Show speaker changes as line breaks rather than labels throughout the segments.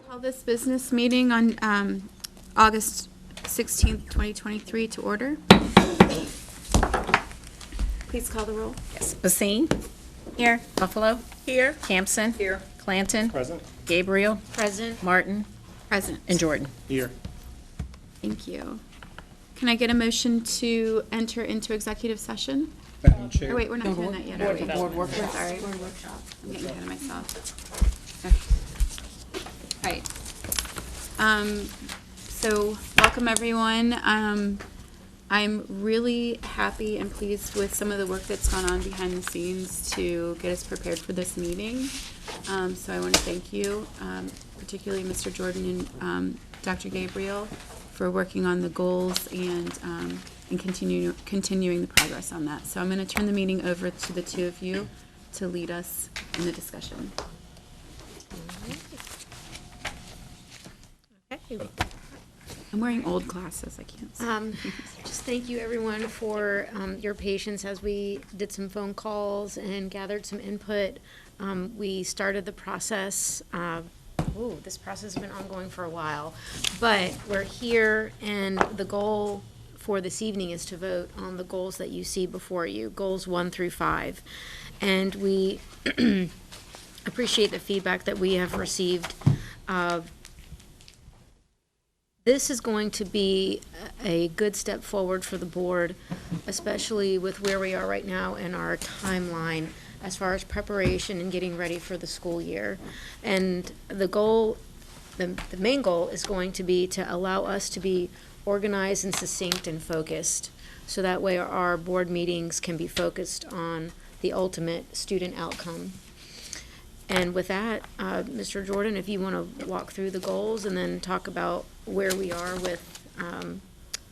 Call this business meeting on August 16th, 2023 to order. Please call the roll.
Yes. Basine?
Here.
Buffalo?
Here.
Campson?
Here.
Clanton?
Present.
Gabriel?
Present.
Martin?
Present.
And Jordan?
Here.
Thank you. Can I get a motion to enter into executive session?
Madam
Oh,
Chair.
wait, we're not doing that yet, are we?
Board workshop.
Sorry. Board workshop. I'm getting ahead of myself. Okay. All right. So welcome everyone. I'm really happy and pleased with some of the work that's gone on behind the scenes to get us prepared for this meeting. So I want to thank you, particularly Mr. Jordan and Dr. Gabriel, for working on the goals and continuing the progress on that. So I'm going to turn the meeting over to the two of you to lead us in the discussion.
Okay.
I'm wearing old glasses, I can't see.
Just thank you, everyone, for your patience as we did some phone calls and gathered some input. We started the process. This process has been ongoing for a while, but we're here, and the goal for this evening is to vote on the goals that you see before you, goals 1 through 5. And we appreciate the feedback that we have received. This is going to be a good step forward for the board, especially with where we are right now in our timeline as far as preparation and getting ready for the school year. And the goal, the main goal is going to be to allow us to be organized and succinct and focused, so that way our board meetings can be focused on the ultimate student outcome. And with that, Mr. Jordan, if you want to walk through the goals and then talk about where we are with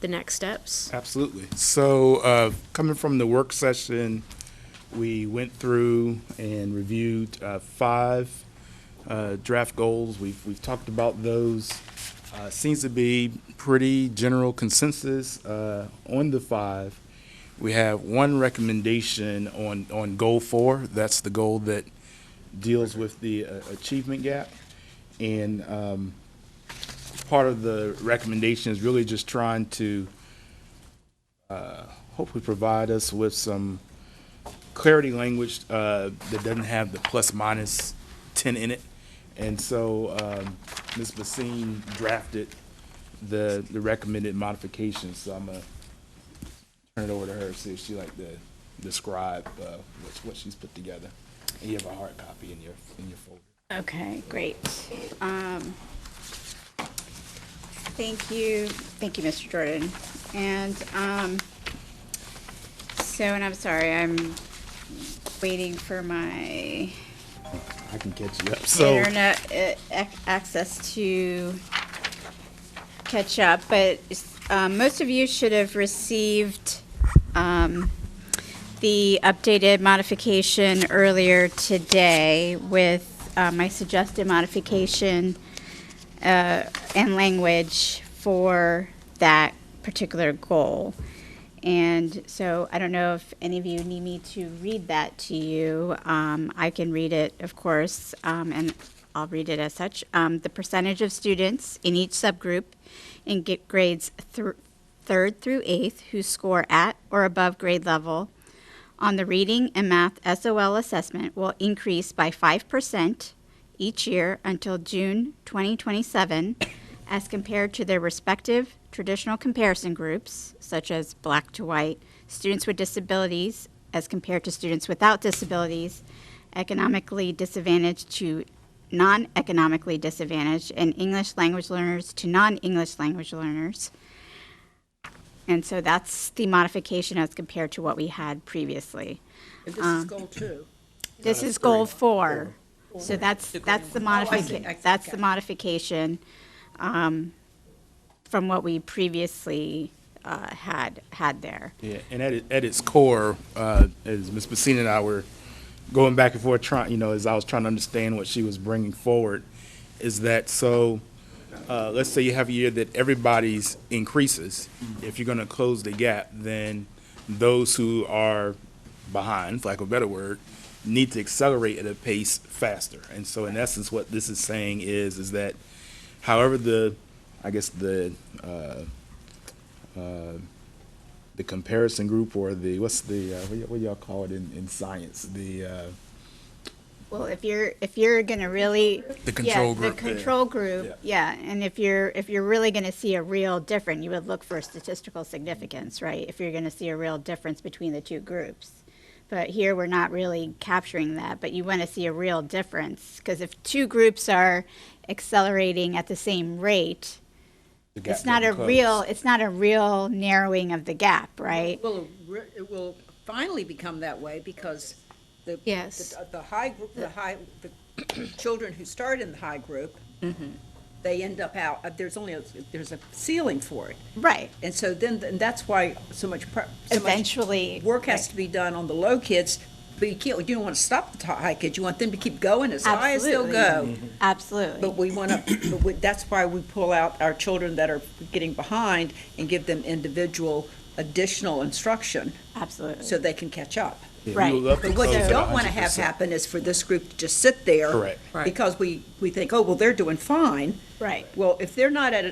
the next steps.
Absolutely. So coming from the work session, we went through and reviewed 5 draft goals. We've talked about those. Seems to be pretty general consensus on the 5. We have one recommendation on goal 4. That's the goal that deals with the achievement gap. And part of the recommendation is really just trying to hopefully provide us with some clarity language that doesn't have the plus minus 10 in it. And so Ms. Basine drafted the recommended modifications. So I'm going to turn it over to her, see if she'd like to describe what she's put together. And you have a hard copy in your folder.
Okay, great. Thank you, Mr. Jordan. And and I'm sorry, I'm waiting for my
I can catch you up. So
internet access to catch up, but most of you should have received the updated modification earlier today with my suggested modification and language for that particular goal. And so I don't know if any of you need me to read that to you. I can read it, of course, and I'll read it as such. The percentage of students in each subgroup in grades 3rd through 8th who score at or above grade level on the reading and math SOL assessment will increase by 5% each year until June 2027 as compared to their respective traditional comparison groups, such as black to white, students with disabilities as compared to students without disabilities, economically disadvantaged to non-economically disadvantaged, and English language learners to non-English language learners. And so that's the modification as compared to what we had previously.
And this is goal 2.
This is goal 4. So that's the modification. That's the modification from what we previously had there.
yeah, and at its core, as Ms. Basine and I were going back and forth, as I was trying to understand what she was bringing forward, is that so. Let's say you have a year that everybody's increases. If you're going to close the gap, then those who are behind, for lack of a better word, need to accelerate at a pace faster. And so in essence, what this is saying is that However, I guess the comparison group, or what's the what y'all call it in science?
Well, if you're gonna really.
The control
The
group.
control group, yeah, and if you're really gonna see a real difference, you would look for statistical significance, right? If you're gonna see a real difference between the two groups. But here, we're not really capturing that, but you wanna see a real difference, because if two groups are accelerating at the same rate,
The gap
it's not a
doesn't close.
real narrowing of the gap, right?
Well, it will finally become that way because
Yes.
the high group, the children who start in the high group, they end up out, there's a ceiling for it.
Right,
And so then, and that's why so much
eventually.
work has to be done on the low kids, but you don't want to stop the high kids. You want them to keep going as high as they'll go.
Absolutely.
But we want to, that's why we pull out our children that are getting behind and give them individual additional instruction
Absolutely.
so they can catch up.
Yeah, we
Right.
would love to
But what
close
you
at
don't want to have
100%.
happen is for this group to just sit there.
Correct.
Right.
Because we think, oh, well, they're doing fine.
Right,
Well, if they're not at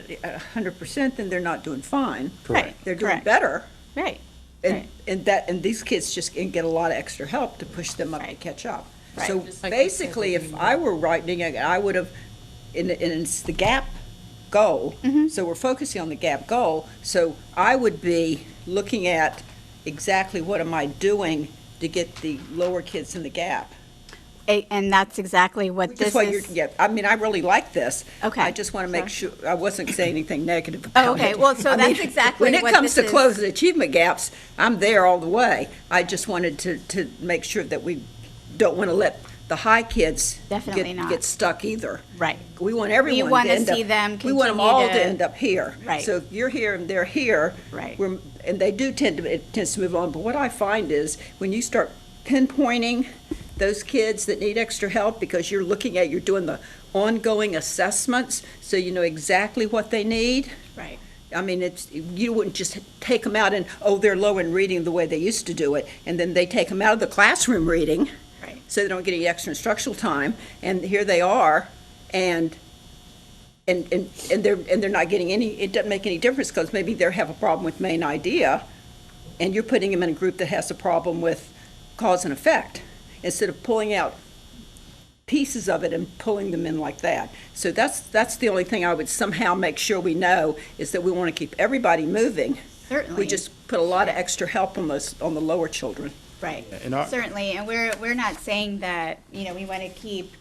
100%, then they're not doing fine.
right.
They're doing
correct.
better.
Right,
And, and these kids just can get a lot of extra help to push them up to
Right.
catch up.
Right.
So basically, if I were writing it, I would have, and it's the gap goal. So we're focusing on the gap goal. So I would be looking at exactly what am I doing to get the lower kids in the gap.
And that's exactly what
Which
this
is what you're,
is.
yeah, I mean, I really like this.
Okay.
I just want to make sure, I wasn't saying anything negative
Oh,
about it.
okay. Well, so
I
that's
mean,
exactly
when it
what
comes
this
to
is.
closing achievement gaps, I'm there all the way. I just wanted to make sure that we don't want to let the high kids
Definitely not.
get stuck either.
Right.
We want everyone
wanna
to end up.
see them
We want them
continue
all
to-
to end up here.
Right.
So if you're here and they're here.
Right.
And they do it tends to move on, but what I find is when you start pinpointing those kids that need extra help, because you're doing the ongoing assessments, so you know exactly what they need.
Right.
I mean, you wouldn't just take them out and, oh, they're low in reading the way they used to do it, and then they take them out of the classroom reading.
Right.
So they don't get any extra instructional time, and here they are, and they're not getting any, it doesn't make any difference, because maybe they have a problem with main idea, and you're putting them in a group that has a problem with cause and effect, instead of pulling out pieces of it and pulling them in like that. So that's the only thing I would somehow make sure we know, is that we want to keep everybody moving.
Certainly.
We just put a lot of extra help on the lower children.
Right.
And our-
Certainly, and we're not saying that, we want to keep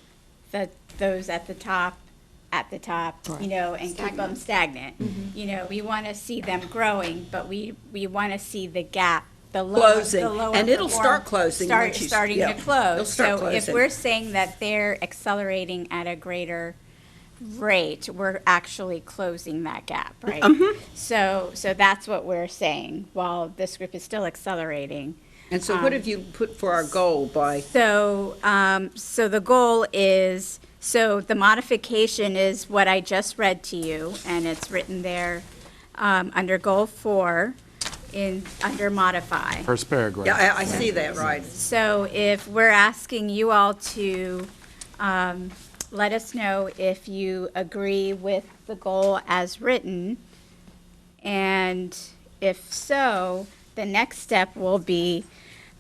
those at the top, and keep them stagnant. We want to see them growing, but we want to see the gap, the
Closing.
lower
And it'll
perform-
start closing once you-
starting
yeah,
to close.
it'll start
So if
closing.
we're saying that they're accelerating at a greater rate, we're actually closing that gap, right? So that's what we're saying, while this group is still accelerating.
And so what have you put for our goal by?
So, so the goal is, so the modification is what I just read to you, and it's written there under Goal 4, under Modify.
First paragraph.
Yeah, I see that, right.
So if we're asking you all to let us know if you agree with the goal as written, and if so, the next step will be,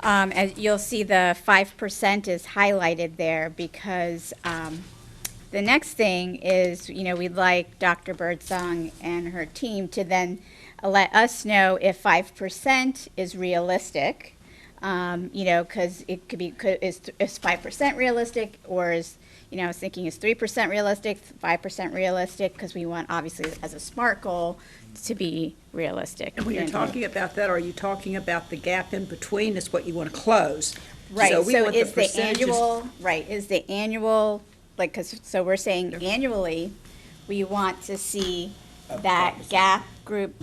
as you'll see, the 5% is highlighted there, because the next thing is, we'd like Dr. Birdsong and her team to then let us know if 5% is realistic, because it could be, is 5% realistic, or is, I was thinking, is 3% realistic, 5% realistic, because we want, obviously, as a SMART goal, to be realistic.
And when you're talking about that, are you talking about the gap in between is what you want to close?
Right,
So
so
we want
is the
percentages-
annual, right, is the annual, so we're saying annually, we want to see that gap group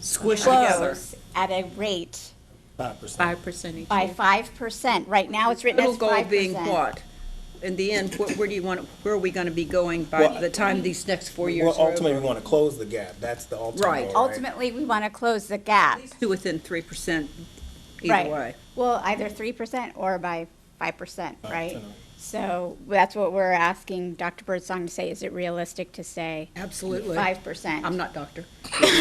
Squish together.
close at a rate
5% each
by
year.
5%. Right now, it's written as
Middle
5%.
goal being what? In the end, where are we going to be going by
Well,
the time these next 4 years
Well,
are
ultimately, we
over?
want to close the gap. That's the ultimate
Right.
goal, right?
Ultimately, we want to close the gap.
To within 3%
Right.
either way.
Well, either 3% or by 5%, right? So that's what we're asking Dr. Birdsong to say. Is it realistic to say
Absolutely.
5%?
I'm not doctor.
Hold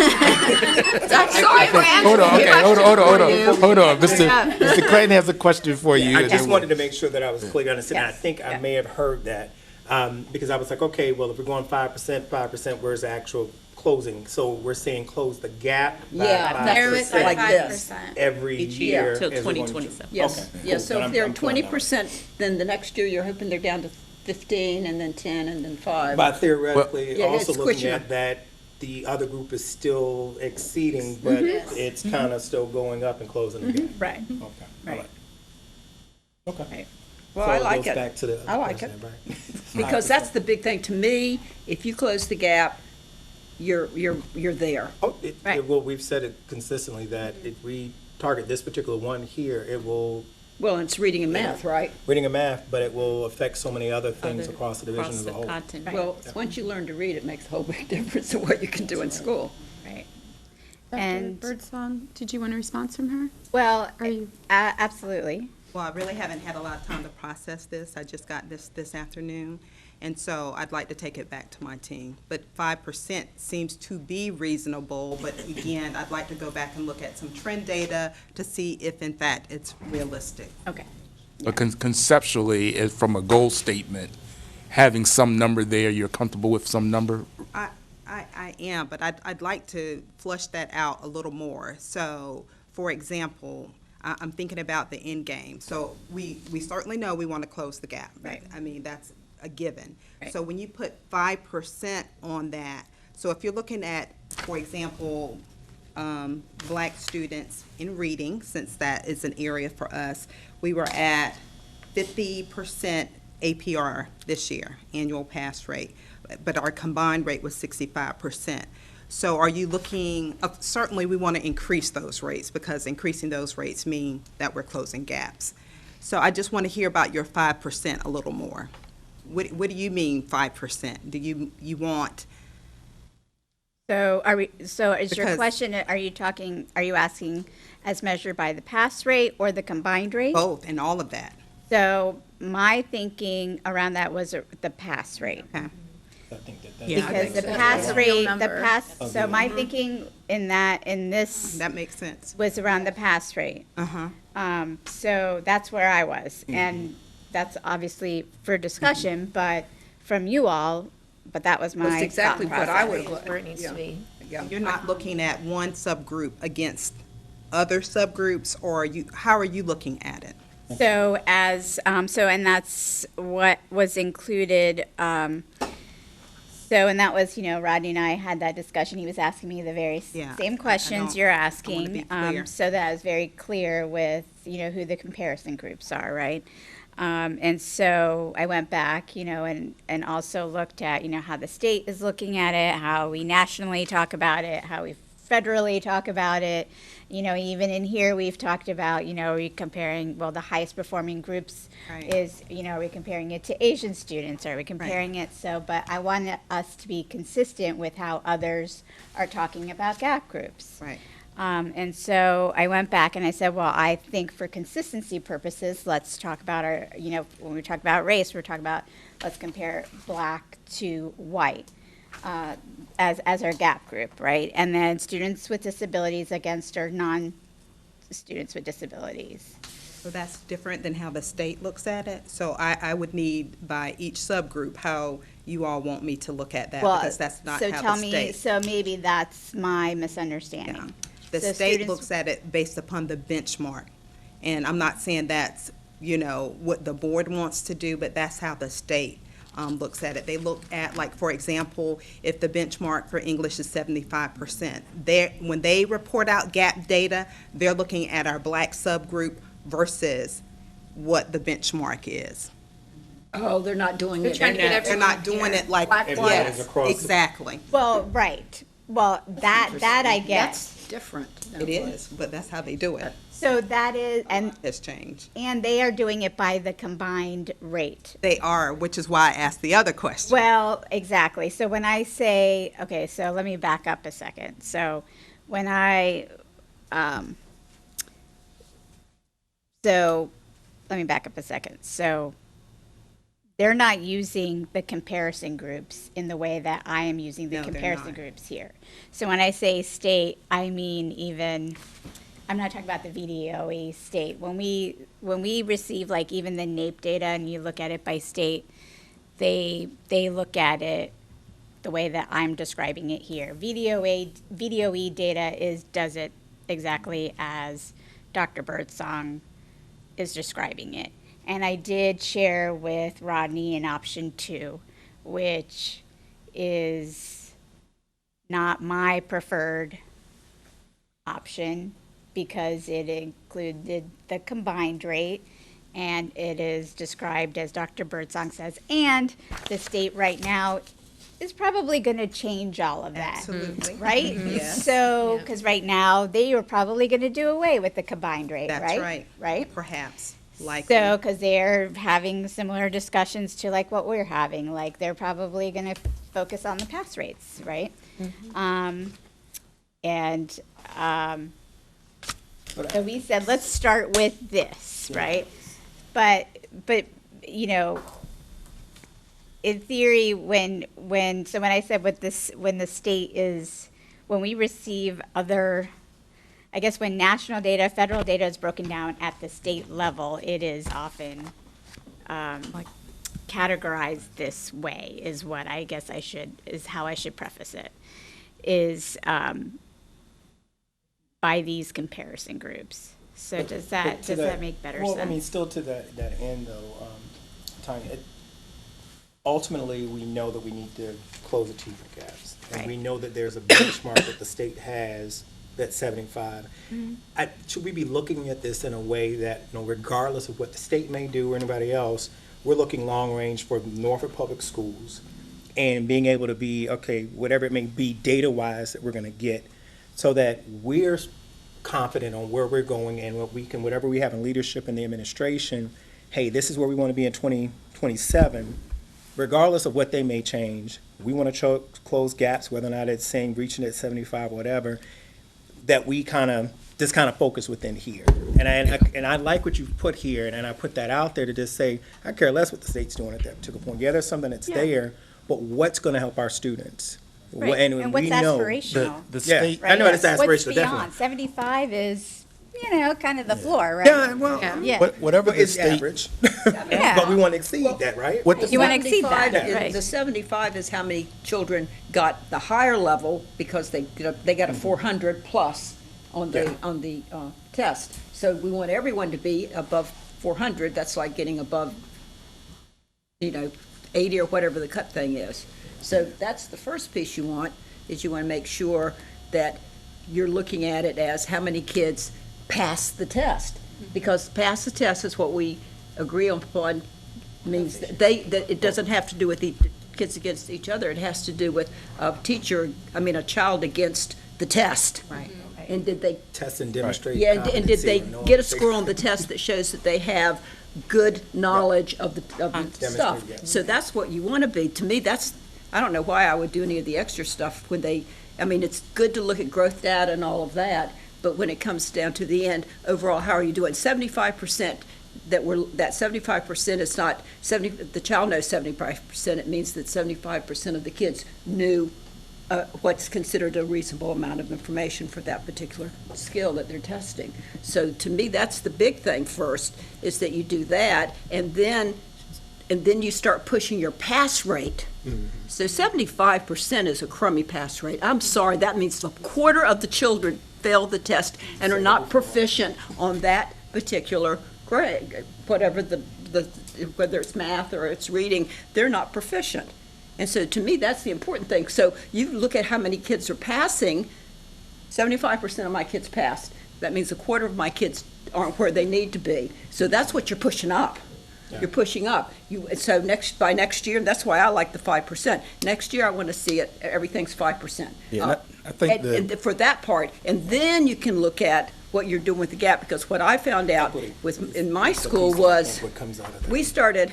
on, okay, hold on. Mr. Clayton has a question for you.
I just wanted to make sure that I was clear to understand. I think I may have heard that, because I was like, okay, well, if we're going 5%, where's the actual closing? So we're saying close the gap by
Yeah,
Narrow it
5%
by
like this.
5%.
every
Each
year.
year till
as we're going
2027.
through.
Yes,
Okay,
yeah,
cool.
so
Then
if
I'm
they're
clear on that.
20%, then the next year you're hoping they're down to 15, and then 10, and then 5.
But theoretically,
Yeah,
also
it's
looking
squishing
at that, the other group is still exceeding, but it's kind of still going up and closing the gap.
Right.
Okay, all right. Okay.
Well,
So
I
it
like
goes
it.
back to the
I
other
like
question,
it.
right?
Because that's the big thing. To me, if you close the gap, you're there.
Oh,
Right.
well, we've said it consistently that if we target this particular one here, it will,
Well, it's reading and math, right?
reading and math, but it will affect so many other things across the division as a whole.
Content.
Well, once you learn to read, it makes a whole big difference in what you can do in school.
Right.
Dr.
And-
Birdsong, did you want a response from her?
Well,
Are you-
absolutely.
Well, I really haven't had a lot of time to process this. I just got this afternoon, and so I'd like to take it back to my team. But 5% seems to be reasonable, but again, I'd like to go back and look at some trend data to see if in fact it's realistic.
Okay.
But conceptually, from a goal statement, having some number there, you're comfortable with some number?
I am, but I'd like to flush that out a little more. So, for example, I'm thinking about the end game. So we certainly know we want to close the gap.
Right.
I mean, that's a given.
Right.
So when you put 5% on that, so if you're looking at, for example, Black students in reading, since that is an area for us, we were at 50% APR this year, annual pass rate, but our combined rate was 65%. So are you looking, certainly we want to increase those rates because increasing those rates mean that we're closing gaps. So I just want to hear about your 5% a little more. What do you mean 5%? Do you want,
So is your
Because-
question, are you asking as measured by the pass rate or the combined rate?
both and all of that?
So my thinking around that was the pass rate.
Okay.
I think that
Yeah, I
Because
think
the
so.
pass
That's a
rate,
real
the
number.
pass, so my thinking in this
That makes sense.
was around the pass rate.
Uh-huh.
So that's where I was. And that's obviously for discussion, but from you all, but that was my
That's exactly
thought
what I
process.
would.
Where it needs to be.
Yeah.
You're not looking at one subgroup against other subgroups, or how are you looking at it?
So and that's what was included, and that was, Rodney and I had that discussion. He was asking me the very
Yeah,
same
I
questions
don't-
you're
I wanna
asking.
be clear.
So that was very clear with, who the comparison groups are, right? And so I went back, and also looked at, how the state is looking at it, how we nationally talk about it, how we federally talk about it. Even in here, we've talked about, are we comparing, well, the highest performing groups
Right.
is, are we comparing it to Asian students? Are we comparing it? So, but I wanted us to be consistent with how others are talking about gap groups.
Right.
And so I went back and I said, well, I think for consistency purposes, let's talk about our, when we talk about race, we're talking about, let's compare black to white as our gap group, right? And then students with disabilities against our non-students with disabilities.
So that's different than how the state looks at it? So I would need by each subgroup how you all want me to look at that,
Well,
because that's not
so
how
tell
the
me,
state.
so maybe that's my
Yeah.
misunderstanding.
The
So
state
students-
looks at it based upon the benchmark. And I'm not saying that's, what the board wants to do, but that's how the state looks at it. They look at, like, for example, if the benchmark for English is 75%, when they report out gap data, they're looking at our black subgroup versus what the benchmark is.
Oh, they're not doing it.
trying to get
They're not doing it like,
Black
Everybody's
yes,
across the-
exactly.
Well, right. Well, that I get.
That's different.
It is, but that's how they do it.
So that is, and
It's changed.
they are doing it by the combined rate.
They are, which is why I asked the other question.
Well, exactly. So when I say, okay, so let me back up a second. So when so let me back up a second. So they're not using the comparison groups in the way that I am using the
No, they're
comparison
not.
groups here. So when I say state, I mean even, I'm not talking about the VDOE state. When we receive like even the NAEP data and you look at it by state, they look at it the way that I'm describing it here. VDOE data does it exactly as Dr. Birdsong is describing it. And I did share with Rodney an option 2, which is not my preferred option because it included the combined rate and it is described as Dr. Birdsong says, and the state right now is probably going to change all of that.
Absolutely.
Right?
Yes.
So, because right now they are probably going to do away with the combined rate,
That's
right?
right.
Right?
Perhaps, likely.
So, because they're having similar discussions to like what we're having, like they're probably going to focus on the pass rates, right? So we said, let's start with this, right? But you know, in theory, when I said what this, when the state is, when we receive other, I guess when national data, federal data is broken down at the state level, it is often like categorized this way is what I guess is how I should preface it, is by these comparison groups. So does that make better sense?
Well, I mean, still to that end though, Tanya, ultimately, we know that we need to close achievement gaps. And
Right.
we know that there's a benchmark that the state has that's 75. Should we be looking at this in a way that, regardless of what the state may do or anybody else, we're looking long range for Norfolk Public Schools and being able to be, okay, whatever it may be data-wise that we're going to get, so that we're confident on where we're going and whatever we have in leadership in the administration, hey, this is where we want to be in 2027. Regardless of what they may change, we want to close gaps, whether or not it's saying reaching at 75 or whatever, that we just focus within here. And I like what you've put here, and I put that out there to just say, I care less what the state's doing at that particular point. Yeah, there's something that's there, but what's going to help our students?
Right. And what's
we know
aspirational?
The
Yeah,
state,
I know it's
What's
aspirational,
beyond?
definitely.
75 is, kind of the floor, right?
Yeah, well,
Yeah.
whatever the
it's
state,
average,
Yeah.
but we want to exceed that, right?
what the,
You want to exceed that,
75 is-
right?
The 75 is how many children got the higher level because they got a 400 plus on the test. So we want everyone to be above 400. That's like getting above, 80 or whatever the cut thing is. So that's the first piece you want, is you want to make sure that you're looking at it as how many kids pass the test. Because pass the test is what we agree upon, means that it doesn't have to do with the kids against each other. It has to do with a child against the test.
Right.
And did they,
Test and demonstrate.
yeah, and did
competency
they
or no
get a
state-
score on the test that shows that they have good knowledge of the stuff?
Demonstrate, yeah.
So that's what you want to be. To me, I don't know why I would do any of the extra stuff when it's good to look at growth data and all of that, but when it comes down to the end, overall, how are you doing? 75%, that 75% is not 70, the child knows 75%, it means that 75% of the kids knew what's considered a reasonable amount of information for that particular skill that they're testing. So to me, that's the big thing first, is that you do that, and then you start pushing your pass rate. So 75% is a crummy pass rate. I'm sorry, that means a quarter of the children fail the test and are not proficient on that particular grade, whatever whether it's math or it's reading, they're not proficient. And so to me, that's the important thing. So you look at how many kids are passing, 75% of my kids passed. That means a quarter of my kids aren't where they need to be. So that's what you're pushing up. You're pushing up. So by next year, that's why I like the 5%. Next year, I want to see it, everything's 5%.
Yeah, I think
and for that part, and then you can look at what you're doing with the gap, because what I found out in my school was,
What comes out of that.
we started,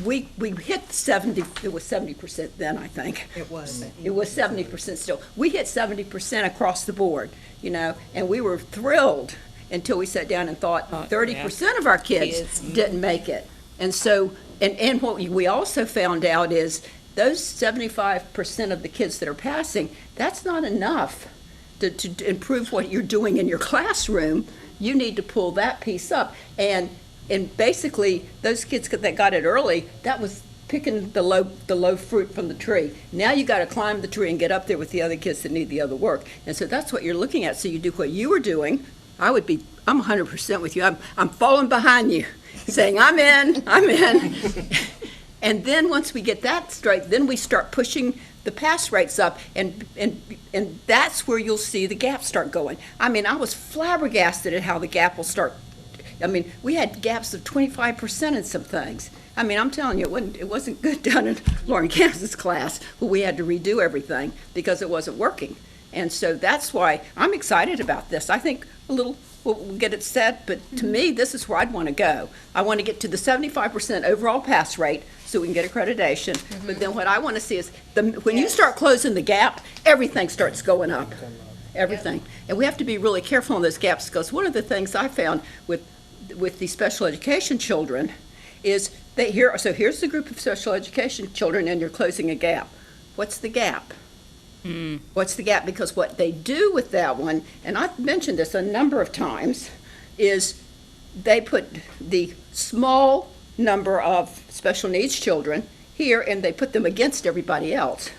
we hit 70, it was 70% then, I think.
It was.
It was 70% still. We hit 70% across the board, and we were thrilled until we sat down and thought 30% of our kids didn't make it. And so And what we also found out is those 75% of the kids that are passing, that's not enough to improve what you're doing in your classroom. You need to pull that piece up. And basically, those kids that got it early, that was picking the low fruit from the tree. Now you got to climb the tree and get up there with the other kids that need the other work. And so that's what you're looking at. So you do what you were doing. I'm 100% with you. I'm falling behind you, saying, I'm in. And then once we get that straight, then we start pushing the pass rates up, and that's where you'll see the gap start going. I mean, I was flabbergasted at how the gap will start. I mean, we had gaps of 25% in some things. I mean, I'm telling you, it wasn't good down in Lauren Kansas class where we had to redo everything because it wasn't working. And so that's why I'm excited about this. I think we'll get it set, but to me, this is where I'd want to go. I want to get to the 75% overall pass rate so we can get accreditation. But then what I want to see is when you start closing the gap, everything starts going up. Everything. And we have to be really careful on those gaps, because one of the things I found with these special education children is here's the group of special education children, and you're closing a gap. What's the gap? What's the gap? Because what they do with that one, and I've mentioned this a number of times, is they put the small number of special needs children here, and they put them against everybody else.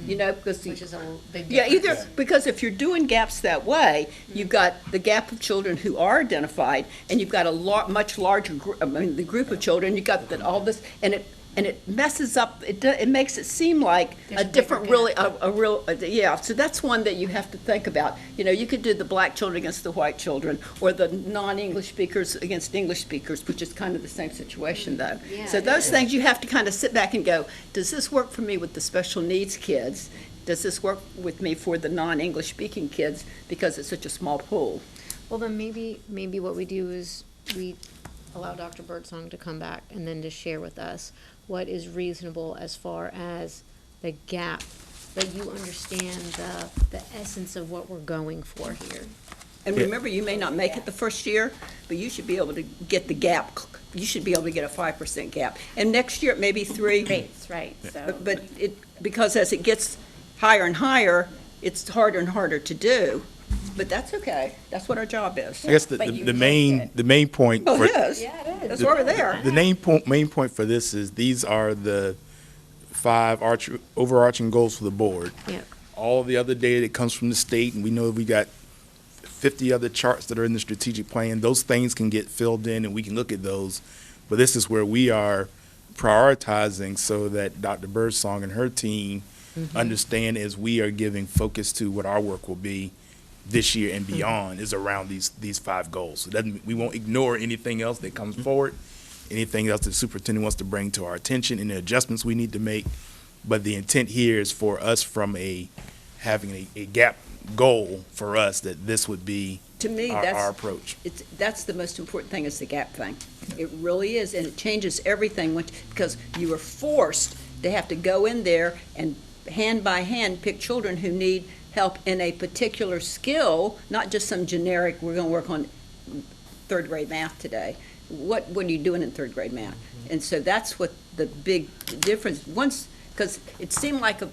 You know, because
Which is a big
yeah,
difference.
either because if you're doing gaps that way, you've got the gap of children who are identified, and you've got a much larger group. I mean, the group of children. You got all this, and it messes up. It makes it seem like
There's
a different,
bigger
really a real yeah. So that's one that you have to think about. You know, you could do the black children against the white children, or the non-English speakers against English speakers, which is kind of the same situation though.
Yeah,
So
it
those
is.
things you have to kind of sit back and go, does this work for me with the special needs kids? Does this work with me for the non-English speaking kids, because it's such a small pool?
Well, then maybe what we do is we allow Dr. Birdsong to come back and then to share with us what is reasonable as far as the gap, that you understand the essence of what we're going for here.
And remember, you may not make it the first year, but you should be able to get the gap. You should be able to get a 5% gap. And next year, it may be 3.
Rates, right, so.
But because as it gets higher and higher, it's harder and harder to do. But that's okay. That's what our job is.
I guess
But you
the
looked
main point
Oh,
for
it is.
Yeah, it is.
That's why we're there.
the main point for this is these are the 5 overarching goals for the board.
Yeah.
All the other data that comes from the state, and we know we got 50 other charts that are in the strategic plan. Those things can get filled in, and we can look at those. But this is where we are prioritizing so that Dr. Birdsong and her team understand, as we are giving focus to what our work will be this year and beyond, is around these 5 goals. So we won't ignore anything else that comes forward, anything else the superintendent wants to bring to our attention, and the adjustments we need to make. But the intent here is for us, from having a gap goal for us, that this would be
To me,
our approach.
that's the most important thing, is the gap thing. It really is, and it changes everything because you are forced to have to go in there and hand by hand pick children who need help in a particular skill, not just some generic, we're going to work on 3rd grade math today. What are you doing in 3rd grade math? And so that's what the big difference, because it seemed like a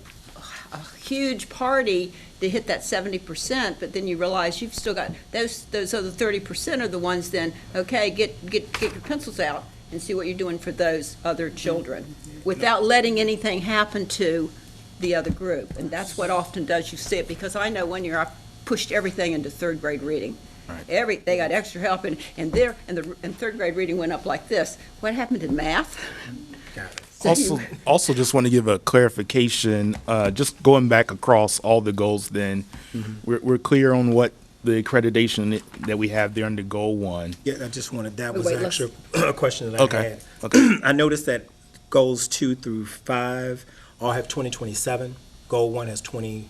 huge party to hit that 70%, but then you realize you've still got those other 30% are the ones then, okay, get your pencils out and see what you're doing for those other children without letting anything happen to the other group. And that's what often does, you see it, because I know 1 year I pushed everything into 3rd grade reading. They got extra help, and 3rd grade reading went up like this. What happened in math?
Got it.
Also just want to give a clarification, just going back across all the goals then, we're clear on what the accreditation that we have there under goal 1.
Yeah, I just wanted, that was
Wait, let's-
actually a question that I
Okay,
had.
okay.
I noticed that goals 2 through 5 all have 2027. Goal 1 has 28.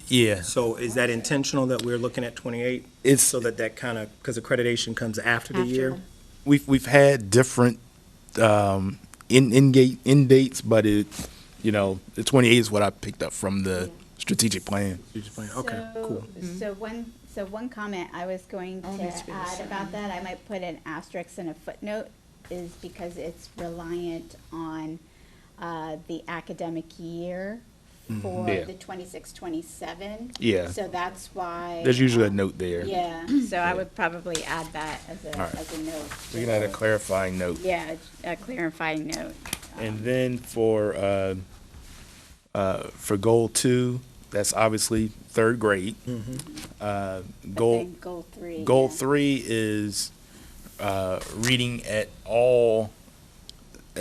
Yeah.
So is that intentional that we're looking at 28?
It's-
So that kind of, because accreditation comes after the year?
We've had different in dates, but the 28 is what I picked up from the strategic plan.
You're just playing, okay, cool.
So one comment I was going to add about that, I might put an asterisk and a footnote is because it's reliant on the academic year for
Yeah.
the 26-27.
Yeah.
So that's why.
There's usually a note there.
Yeah, so I would probably add that as
right.
a note.
We can add a clarifying note.
Yeah, a clarifying note.
And then for goal 2, that's obviously third grade.
But
Goal
then goal 3.
Goal
yeah.
3 is reading at all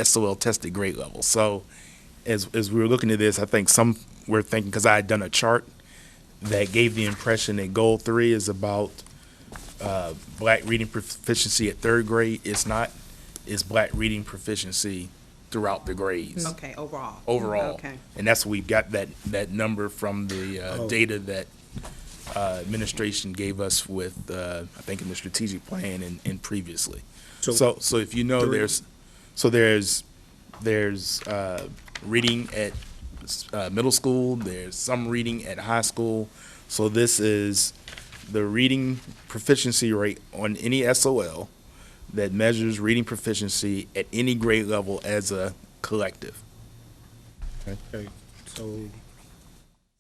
SOL tested grade levels. So as we were looking at this, I think some were thinking, because I had done a chart that gave the impression that goal 3 is about black reading proficiency at third grade. It's not. It's black reading proficiency throughout the grades.
Okay, overall.
Overall.
Okay.
And that's we got that number from the data that administration gave us with, I think in the strategic plan and previously. So if you know, there's reading at middle school, there's some reading at high school. So this is the reading proficiency rate on any SOL that measures reading proficiency at any grade level as a collective.
Okay, so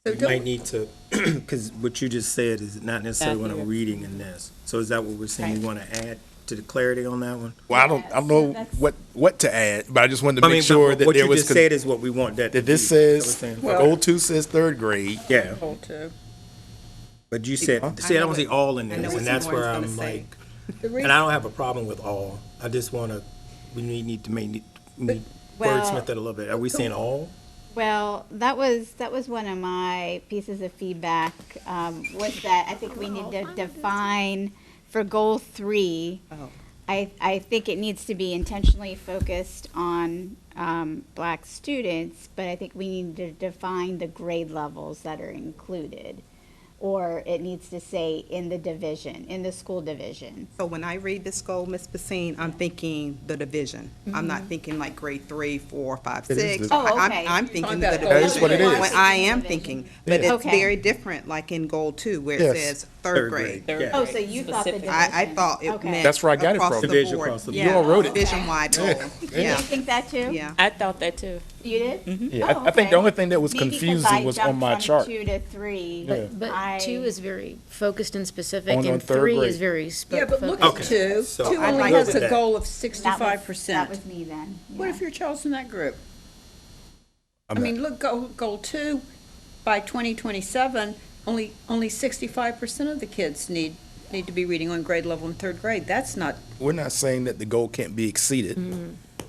So
we
don't-
might need to, because what you just said is not necessarily what I'm reading in this. So is that what we're saying? We want to add to the clarity on that one?
Well, I don't know what to add, but I just wanted to make sure
but
that
what
there
you
was.
just said is what we want that.
That this
to be. Is
says,
that what we're saying?
goal 2 says third grade.
Yeah,
Goal 2.
but you said, I don't see all in
I know
this,
what
and that's where
someone's
I'm
gonna say.
like,
The
and
reason,
I don't have a problem with all. I just want to, we need to
Well-
wordsmith it a little bit. Are we saying all?
Well, that was one of my pieces of feedback, was that I think we need to define for goal 3.
Oh.
I think it needs to be intentionally focused on black students, but I think we need to define the grade levels that are included. Or it needs to say in the division, in the school division.
So when I read this goal, Ms. Basine, I'm thinking the division. I'm not thinking like grade 3, 4, 5,
It is
6.
the-
Oh, okay.
I'm thinking
Talking
the
about
division.
That is what it is.
When I am thinking, but it's
Okay.
very different, like in goal 2, where it
Yes.
says third grade.
Yeah.
Oh, so you thought the division.
I thought it
Okay.
meant
That's where I got it
across
from.
the
Division
board.
across the
Yeah,
board. You all wrote it.
Division-wide goal.
Did you
Yeah,
think that too?
yeah.
I thought that too.
You did?
Yeah,
Oh,
I think the
okay.
only thing that was
Maybe 'cause
confusing
I
was on
jumped
my
from
chart.
2 to 3.
Yeah.
But 2 is very focused and specific,
On
and
third
3
grade.
is very
yeah, but look
focused.
at
Okay.
2.
So
2
I'm
only
good
has
with
a
that.
goal of
That
65%.
was me then.
What
yeah.
if your child's in that group? I
I'm
mean, look, goal 2, by 2027, only 65% of the kids need to be reading on grade level in third grade. That's not,
We're not saying that the goal can't be exceeded.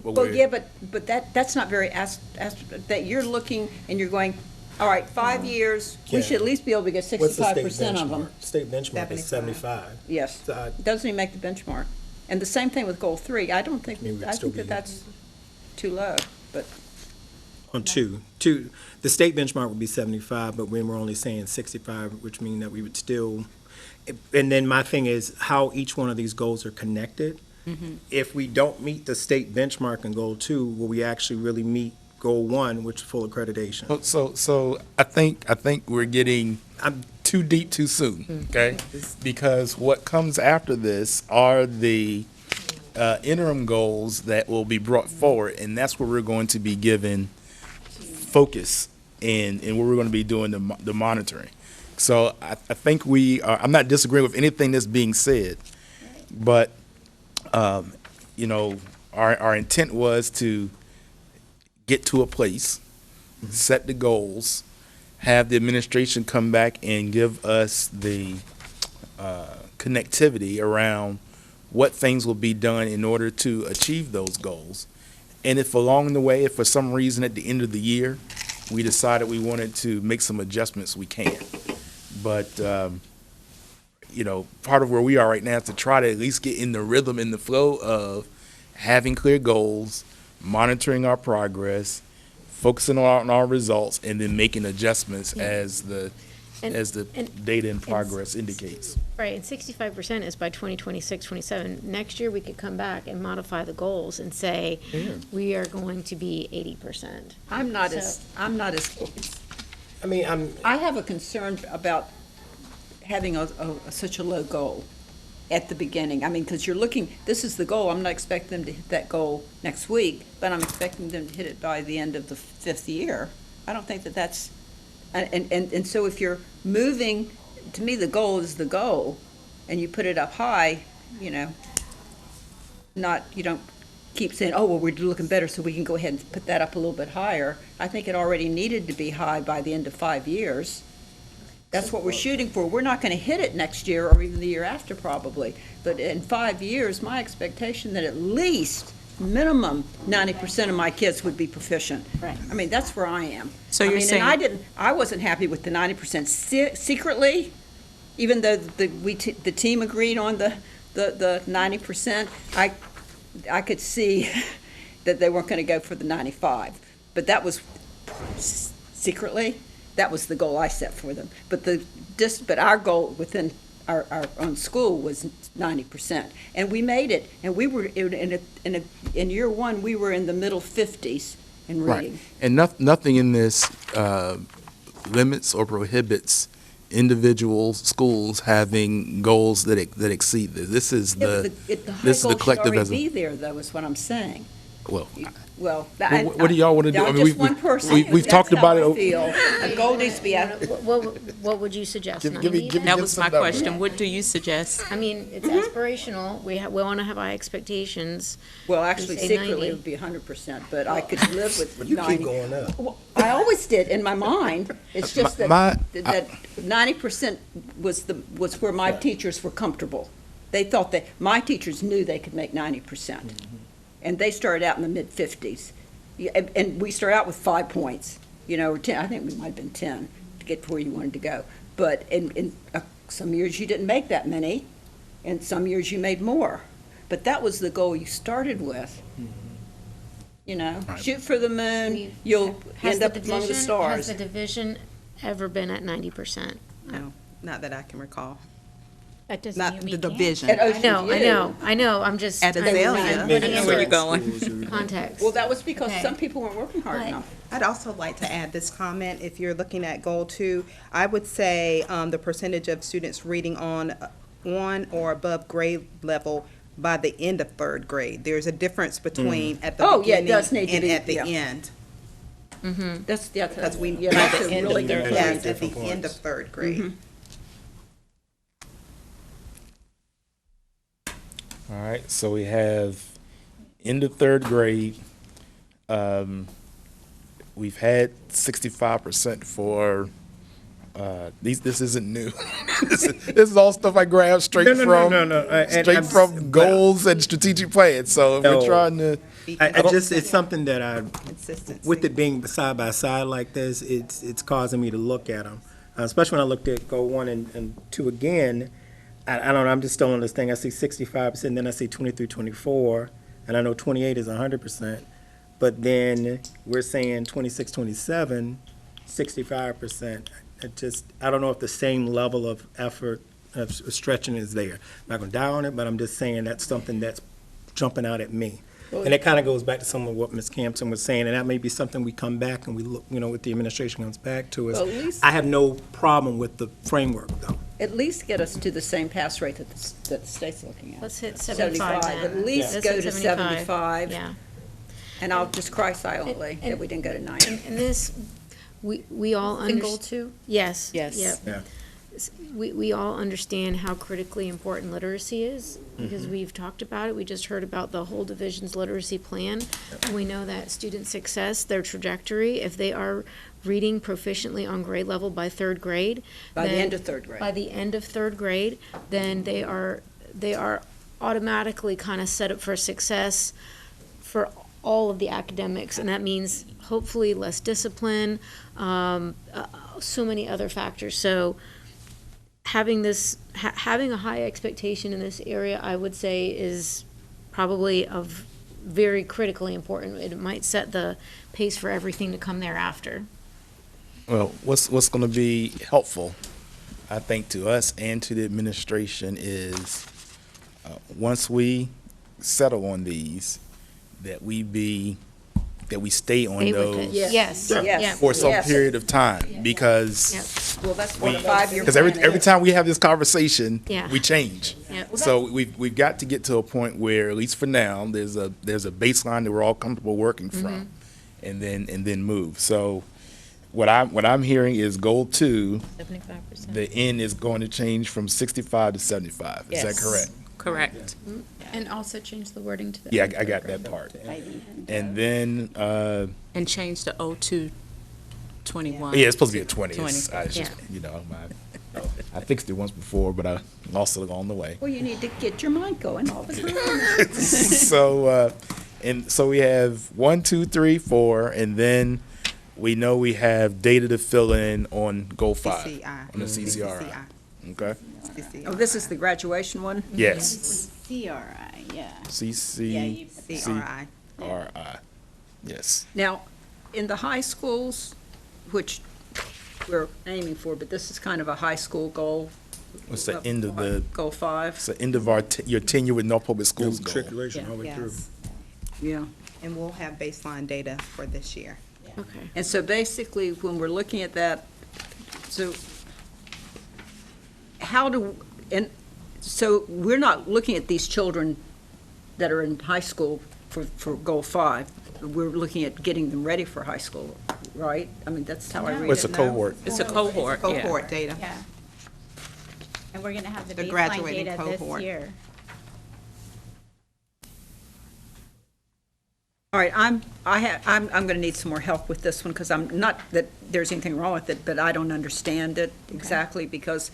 But
well,
we're-
yeah, but that's not very, that you're looking and you're going, all right, 5 years, we
Yeah.
should at least be able to get
What's the state
65% of them.
benchmark? State benchmark is 75.
Yes,
So I-
doesn't even make the benchmark. And the same thing with goal 3. I don't think,
Maybe we'd
I
still
think that
be-
that's too low, but.
On two, the state benchmark would be 75, but when we're only saying 65, which means that we would still, and then my thing is how each one of these goals are connected. If we don't meet the state benchmark in goal 2, will we actually really meet goal 1, which is full accreditation?
So I think we're getting too deep too soon, okay? Because what comes after this are the interim goals that will be brought forward, and that's where we're going to be given focus and where we're going to be doing the monitoring. So I think I'm not disagreeing with anything that's being said, but you know, our intent was to get to a place, set the goals, have the administration come back and give us the connectivity around what things will be done in order to achieve those goals. And if along the way, if for some reason at the end of the year, we decided we wanted to make some adjustments, we can. But, you know, part of where we are right now is to try to at least get in the rhythm and the flow of having clear goals, monitoring our progress, focusing on our results, and then making adjustments as the data and progress indicates.
Right, and 65% is by 2026, 27. Next year, we could come back and modify the goals and say, we are going to be 80%.
I'm not
So-
I mean,
I have a concern about having such a low goal. at the beginning. I mean, because you're looking, this is the goal. I'm not expecting them to hit that goal next week, but I'm expecting them to hit it by the end of the 5th year. I don't think that that's, and so if you're moving, to me, the goal is the goal, and you put it up high, you know, you don't keep saying, oh, well, we're looking better, so we can go ahead and put that up a little bit higher. I think it already needed to be high by the end of 5 years. That's what we're shooting for. We're not going to hit it next year or even the year after probably. But in 5 years, my expectation that at least minimum 90% of my kids would be proficient.
Right.
I mean, that's where I am.
So
I
you're
mean,
saying-
and I wasn't happy with the 90% secretly, even though the team agreed on the 90%. I could see that they weren't going to go for the 95, but that was secretly. That was the goal I set for them. But but our goal within our own school was 90%, and we made it. And we were in year one, we were in the middle 50s in reading.
Right. And nothing in this limits or prohibits individual schools having goals that exceed this. This is
Yeah,
the
but the high
this is the
goal should
collective
already
as a
be there, though, is what I'm saying.
well.
Well,
What do y'all want to do?
I'm just one person.
We've talked about it.
A goal needs to be out.
What would you suggest?
Give
90
me-
even?
That was my
some numbers.
question. What do you suggest?
I mean, it's aspirational. We want to have high expectations.
Well, actually,
Say
secretly,
90.
it would be 100%, but I could live with 90.
You keep going up.
Well, I always did in my mind. It's just
My-
that 90% was where my teachers were comfortable. They thought that, my teachers knew they could make 90%. And they started out in the mid-50s. And we started out with 5 points, you know, or 10, I think we might have been 10 to get to where you wanted to go. But in some years you didn't make that many, and some years you made more. But that was the goal you started with. You know, shoot for the moon, you'll
Has
end
the
up among the
division-
stars.
Has the division ever been at 90%?
No, not that I can recall.
That doesn't
Not
mean we
the
can't.
division.
At
I
Ocean
know,
View.
I'm just.
At Azalea.
Putting
I know where you're
into
going.
context.
Well, that was because
Okay.
some people weren't working hard
But-
enough.
I'd also like to add this comment, if you're looking at goal 2, I would say the percentage of students reading on or above grade level by the end of 3rd grade. There's a difference between at the
Oh, yeah, it
beginning
does need to
and
be,
at the
yeah.
end.
That's,
Because we,
yeah,
by
that's
the
a
end
really
of
good
third,
point.
yes, at the
Different
end of
points.
3rd grade.
All right, so we have end of 3rd grade. We've had 65% for this isn't new. this is all stuff I grabbed straight
No, no, no,
from
no, no. And
straight
I'm-
from goals and strategic plans. So if
No.
we're trying to
I just, it's something that
Consistency.
with it being side by side like this, it's causing me to look at them. Especially when I looked at goal 1 and 2 again, I don't know, I'm just still on this thing. I see 65%, then I see 23, 24, and I know 28 is 100%. But then we're saying 26, 27, 65%. I don't know if the same level of effort of stretching is there. I'm not gonna die on it, but I'm just saying that's something that's jumping out at me. And it kind of goes back to some of what Ms. Campson was saying, and that may be something we come back and we look, you know, what the administration comes back to
Well, at
is,
least-
I have no problem with the framework, though.
At least get us to the same pass rate that the state's looking at.
Let's hit 75 then.
At least
Let's
go
hit
to 75.
Yeah.
And I'll just cry silently
And-
that we didn't go to 90.
And this, we all
Single
understand.
two?
Yes.
Yes.
Yep.
Yeah.
We all understand how critically important literacy is, because we've talked about it. We just heard about the whole division's literacy plan. And we know that student success, their trajectory, if they are reading proficiently on grade level by 3rd grade.
By the
then-
end of 3rd grade.
By the end of 3rd grade, then they are automatically kind of set up for success for all of the academics, and that means hopefully less discipline, so many other factors. So having having a high expectation in this area, I would say, is probably of very critically important. It might set the pace for everything to come thereafter.
Well, what's going to be helpful, I think, to us and to the administration is once we settle on these, that we stay on
Stay with
those
it.
Yes.
Yes.
Yes.
Yeah.
for some
Yes.
period of time, because
Yep.
Well, that's what a 5-year
Because
plan
every
is.
time we have this conversation,
Yeah.
we change.
Yeah.
So we've got to get to a point where, at least for now, there's a baseline that we're all comfortable working from, and then move. So what I'm hearing is goal 2,
75%.
the end is going to change from 65 to 75. Is that
Yes.
correct?
Correct.
And also change the wording to the.
Yeah,
end
I got
program.
that part. And then
And change the 0221.
yeah, it's supposed to be a 20.
20.
It's just,
Yeah.
you know, I fixed it once before, but I lost it along the way.
Well, you need to get your mind going all the time.
So we have 1, 2, 3, 4, and then we know we have data to fill in on goal 5
CCI.
on the CCRI. Okay.
CCI.
Oh, this is the graduation one?
Yes.
CRI, yeah. Yeah,
CCRI.
you-
CRI.
Yes.
Now, in the high schools, which we're aiming for, but this is kind of a high school goal.
What's the end of the?
Goal 5,
It's the end of your tenure with North Public Schools goal.
Matriculation all the way through.
Yes.
yeah.
And we'll have baseline data for this year.
Okay.
And so basically, when we're looking at that, so so we're not looking at these children that are in high school for goal 5. We're looking at getting them ready for high school, right? I mean, that's how I read it
What's a
now.
cohort?
It's a cohort, yeah.
Cohort data.
Yeah. And we're gonna have the
The
baseline
graduating
data this
cohort.
year.
All right, I'm gonna need some more help with this one, because I'm not that there's anything wrong with it, but I don't understand it exactly, because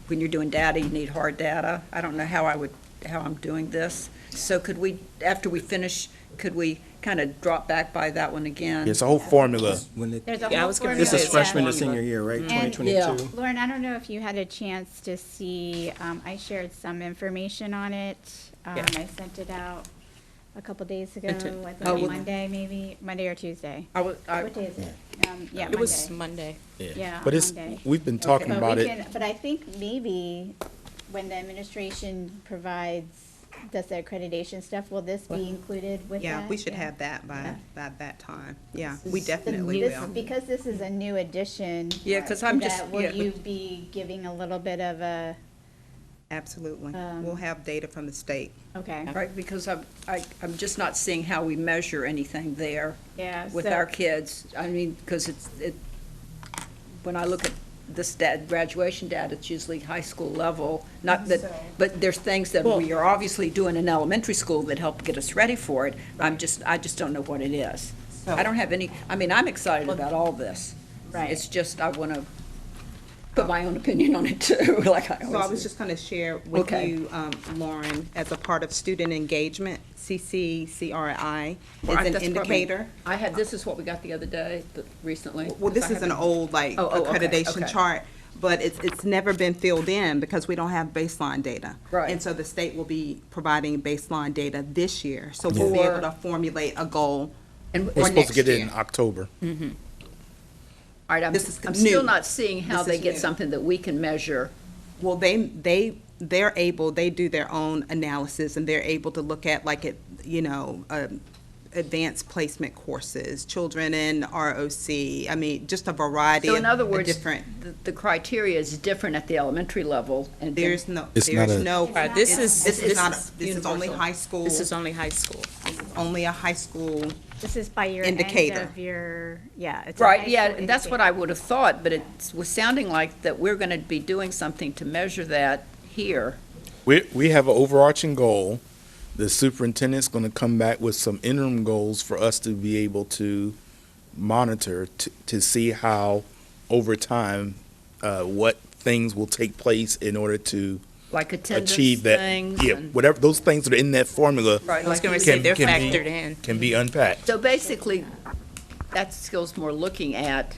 when you're doing data, you need hard data. I don't know how I'm doing this. So could we, after we finish, could we kind of drop back by that one again?
It's a whole formula.
When it,
There's a
Yeah, I
whole
was gonna
formula.
this is freshman to
yeah.
senior year, right?
And-
2022.
Lauren, I don't know if you had a chance to see, I shared some information on it.
Yeah.
I sent it out a couple days ago,
Into-
I
Oh,
think
well-
Monday, maybe, Monday or Tuesday. What day is it? Yeah,
It was
Monday.
Monday.
Yeah,
But
Monday.
we've been talking
But
about
we
it.
can, but I think maybe when the administration does the accreditation stuff, will this be included with that?
Yeah, we should
Yeah.
have that
Yeah.
by that time. Yeah, we
The
definitely
this-
will.
Because this is a new addition.
Yeah, 'cause I'm just-
that Will
yeah.
you be giving a little bit of a,
Absolutely. We'll have data from the state.
okay,
Right, because I'm just not seeing how we measure anything there
yeah.
with
so-
our kids. I mean, because when I look at this graduation data, it's usually high school level, not that, but there's things that we are obviously doing in elementary school that help get us ready for it. I just don't know what it is. I don't have any, I mean, I'm excited about all this.
Right.
It's just, I want to put my own opinion on it too, like I
So I
always
was
do.
just going to share with
Okay.
you, Lauren, as a part of student engagement, CCRI
Well,
is an
that's probably-
indicator.
this is what we got the other day, recently.
Well, this
Because I
is an
haven't-
old, like,
Oh, okay,
accreditation
okay.
chart, but it's never been filled in because we don't have baseline data.
Right.
And so the state will be providing baseline data this year. So we'll be able to formulate a goal.
And,
We're
or
supposed
next
to get it
year.
in October.
All right,
This is
I'm
new.
still not seeing how
This
they
is
get
new.
something that we can measure.
Well, they do their own analysis, and they're able to look at, like, advanced placement courses, children in ROC, I mean, just a variety
So
of
in other
of
words,
different.
the criteria is different at the elementary level. And
There's no,
It's not
there's
a-
no.
Right, this
This is not,
is
this is only
universal.
high school,
This is only high school.
only a high school.
This is by your end
Indicator.
of your, yeah. it's a
Right,
high
yeah,
school
that's what
indicator.
I would have thought, but it was sounding like that we're going to be doing something to measure that here.
We have an overarching goal. The superintendent's going to come back with some interim goals for us to be able to monitor to see how, over time, what things will take place in order to
Like attendance
achieve that.
things.
Yeah,
and-
whatever, those things that are in that formula
Right,
I was
like
gonna
you-
say, they're
can be-
factored in.
can be unpacked.
So basically, that skill's more looking at,